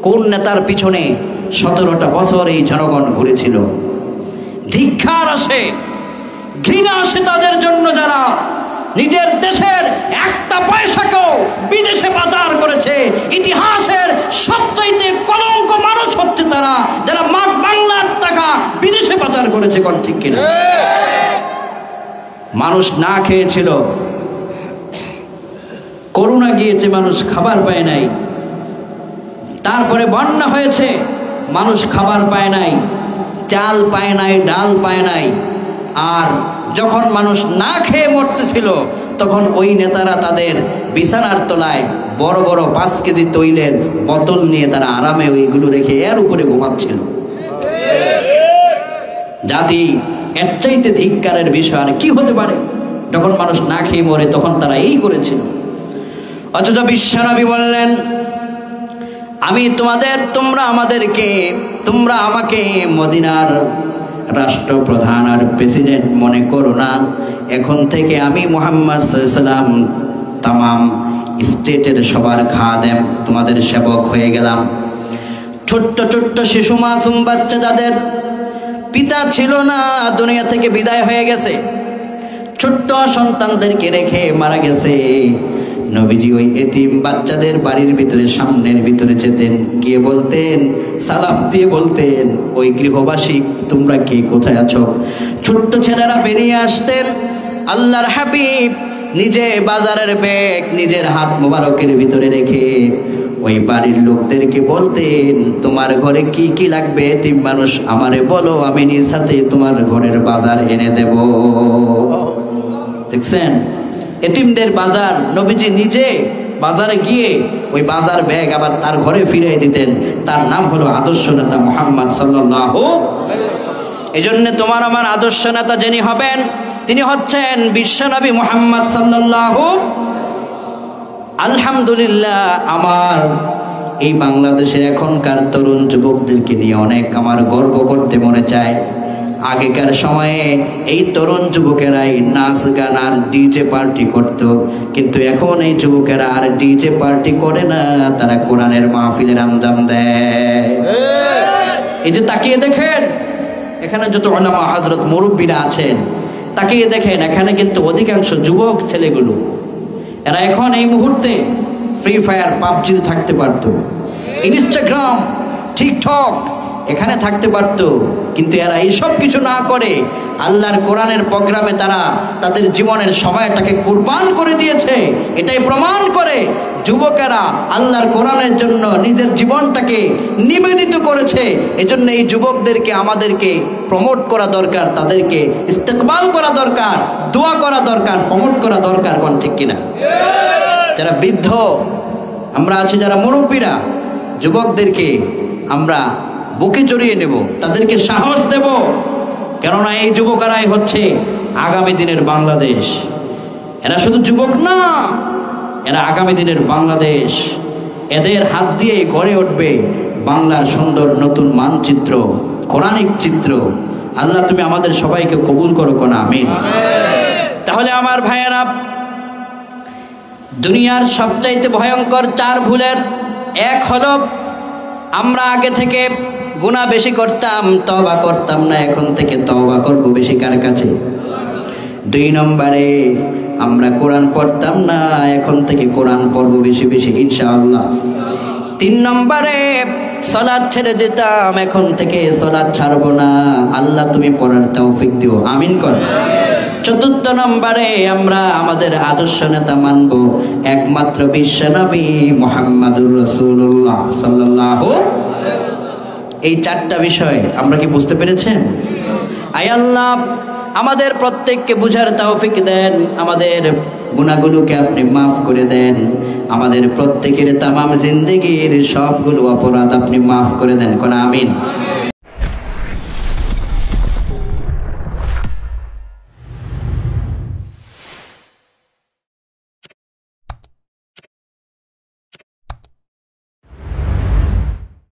কোন নেতার পিছনে 17টা বছর এই জনগণ ঘুরেছিল। ধিক্কার আসে, ঘৃণা আসে তাদের জন্য, যারা নিজের দেশের একটা পয়সাকেও বিদেশে পাচার করেছে। ইতিহাসের সবচাইতে কলঙ্ক মানুষ হচ্ছে তারা, যারা বাংলার টাকা বিদেশে পাচার করেছে। কোন ঠিক কিনা? মানুষ না খেয়েছিল, করোনা গিয়েছে, মানুষ খাবার পায় নাই। তারপরে বন্যা হয়েছে, মানুষ খাবার পায় নাই, চাল পায় নাই, ডাল পায় নাই। আর যখন মানুষ না খেয়ে মরতেছিল, তখন ওই নেতারা তাদের বিছানার তলায় বড় বড় 5 কেজি তৈলের বোতল নিয়ে তারা আরামে ওইগুলো রেখে এর উপরে ঘুমাচ্ছিল। জাতি এর চাইতে ধিক্কারের বিষয় আর কি হতে পারে? যখন মানুষ না খেয়ে মরে, তখন তারা এই করেছিল। অথচ বিশ্বনবী বললেন, আমি তোমরা আমাকে মদিনার রাষ্ট্রপ্রধান আর প্রেসিডেন্ট মনে করো না। এখন থেকে আমি মুহাম্মদ সাল্লাল্লাহু আলাইহি ওয়াসাল্লাম তামাম স্টেটের সবার খাদেম, তোমাদের সেবক হয়ে গেলাম। ছোট্ট ছোট্ট শিশু মাসুম বাচ্চা, যাদের পিতা ছিল না, দুনিয়া থেকে বিদায় হয়ে গেছে, ছোট্ট সন্তানদেরকে রেখে মারা গেছে, নবীজি ওই এতিম বাচ্চাদের বাড়ির ভিতরে, সামনের ভিতরে যেতেন, গিয়ে বলতেন, সালাম দিয়ে বলতেন, ওই গৃহবাসী তোমরা কে, কোথায় আছো? ছোট্ট ছেলেরা বেরিয়ে আসতেন, আল্লাহর হাবিব নিজে বাজারের ব্যাগ নিজের হাত মোবারকের ভিতরে রেখে ওই বাড়ির লোকদেরকে বলতেন, তোমার ঘরে কি কি লাগবে এতিম মানুষ আমারে বলো, আমি নিজ হাতে তোমার ঘরের বাজার এনে দেব। দেখছেন এতিমদের বাজার নবীজি নিজে বাজারে গিয়ে ওই বাজার ব্যাগ আবার তার ঘরে ফিরিয়ে দিতেন। তার নাম হলো আদর্শ নেতা মুহাম্মদ সাল্লাল্লাহু। এজন্য তোমার আমার আদর্শ নেতা যিনি হবেন তিনি হচ্ছেন বিশ্বনবী মুহাম্মদ সাল্লাল্লাহু। আলহামদুলিল্লাহ, আমার এই বাংলাদেশের এখনকার তরুণ যুবকদেরকে নিয়ে অনেক আমার গর্ব করতে মনে চায়। আগেকার সময়ে এই তরুণ যুবকেরাই নাচ গান আর ডিজে পার্টি করত, কিন্তু এখন এই যুবকেরা আর ডিজে পার্টি করে না, তারা কোরআনের মাহফিলের আঞ্জাম দেয়। এই যে তাকিয়ে দেখেন এখানে যত উলামা হযরত মুরব্বীরা আছেন, তাকিয়ে দেখেন এখানে কিন্তু অধিকাংশ যুবক ছেলেগুলো, এরা এখন এই মুহূর্তে ফ্রি ফায়ার পাবজিতে থাকতে পারতো, ইনস্টাগ্রাম টিকটক এখানে থাকতে পারতো, কিন্তু এরা এইসব কিছু না করে আল্লাহর কোরআনের প্রোগ্রামে তারা তাদের জীবনের সময়টাকে কুরবান করে দিয়েছে। এটাই প্রমাণ করে যুবকেরা আল্লাহর কোরআনের জন্য নিজের জীবনটাকে নিবেদিত করেছে। এজন্য এই যুবকদেরকে আমাদেরকে প্রমোট করা দরকার, তাদেরকে ইস্তেকবাল করা দরকার, দোয়া করা দরকার, প্রমোট করা দরকার। কোন ঠিক কিনা? যারা বৃদ্ধ আমরা আছি, যারা মুরব্বীরা, যুবকদেরকে আমরা বুকে জড়িয়ে নেব, তাদেরকে সাহস দেব, কেননা এই যুবকেরাই হচ্ছে আগামী দিনের বাংলাদেশ। এরা শুধু যুবক না, এরা আগামী দিনের বাংলাদেশ। এদের হাত দিয়ে গড়ে উঠবে বাংলার সুন্দর নতুন মানচিত্র, কোরআনিক চিত্র। আল্লাহ তুমি আমাদের সবাইকে কবুল করো, কোন আমিন। তাহলে আমার ভাইয়েরা, দুনিয়ার সবচাইতে ভয়ঙ্কর 4 ভুলের এক হলো আমরা আগে থেকে গুনাহ বেশি করতাম, তওবা করতাম না, এখন থেকে তওবা করব বেশি। কার কাছে? 2 নম্বরে আমরা কোরআন পড়তাম না, এখন থেকে কোরআন পড়ব বেশি বেশি ইনশাআল্লাহ। 3 নম্বরে সালাত ছেড়ে দিতাম, এখন থেকে সালাত ছাড়বো না। আল্লাহ তুমি পড়ার তৌফিক দিও, আমিন কর। 4 নম্বরে আমরা আমাদের আদর্শ নেতা মানব একমাত্র বিশ্বনবী মুহাম্মদুর রাসূলুল্লাহ সাল্লাল্লাহু। এই 4টা বিষয় আমরা কি বুঝতে পেরেছেন? আয় আল্লাহ আমাদের প্রত্যেককে বুঝার তৌফিক দেন, আমাদের গুনাহগুলোকে আপনি মাফ করে দেন, আমাদের প্রত্যেকের তামাম জিন্দেগীর সবগুলো অপরাধ আপনি মাফ করে দেন, কোন আমিন।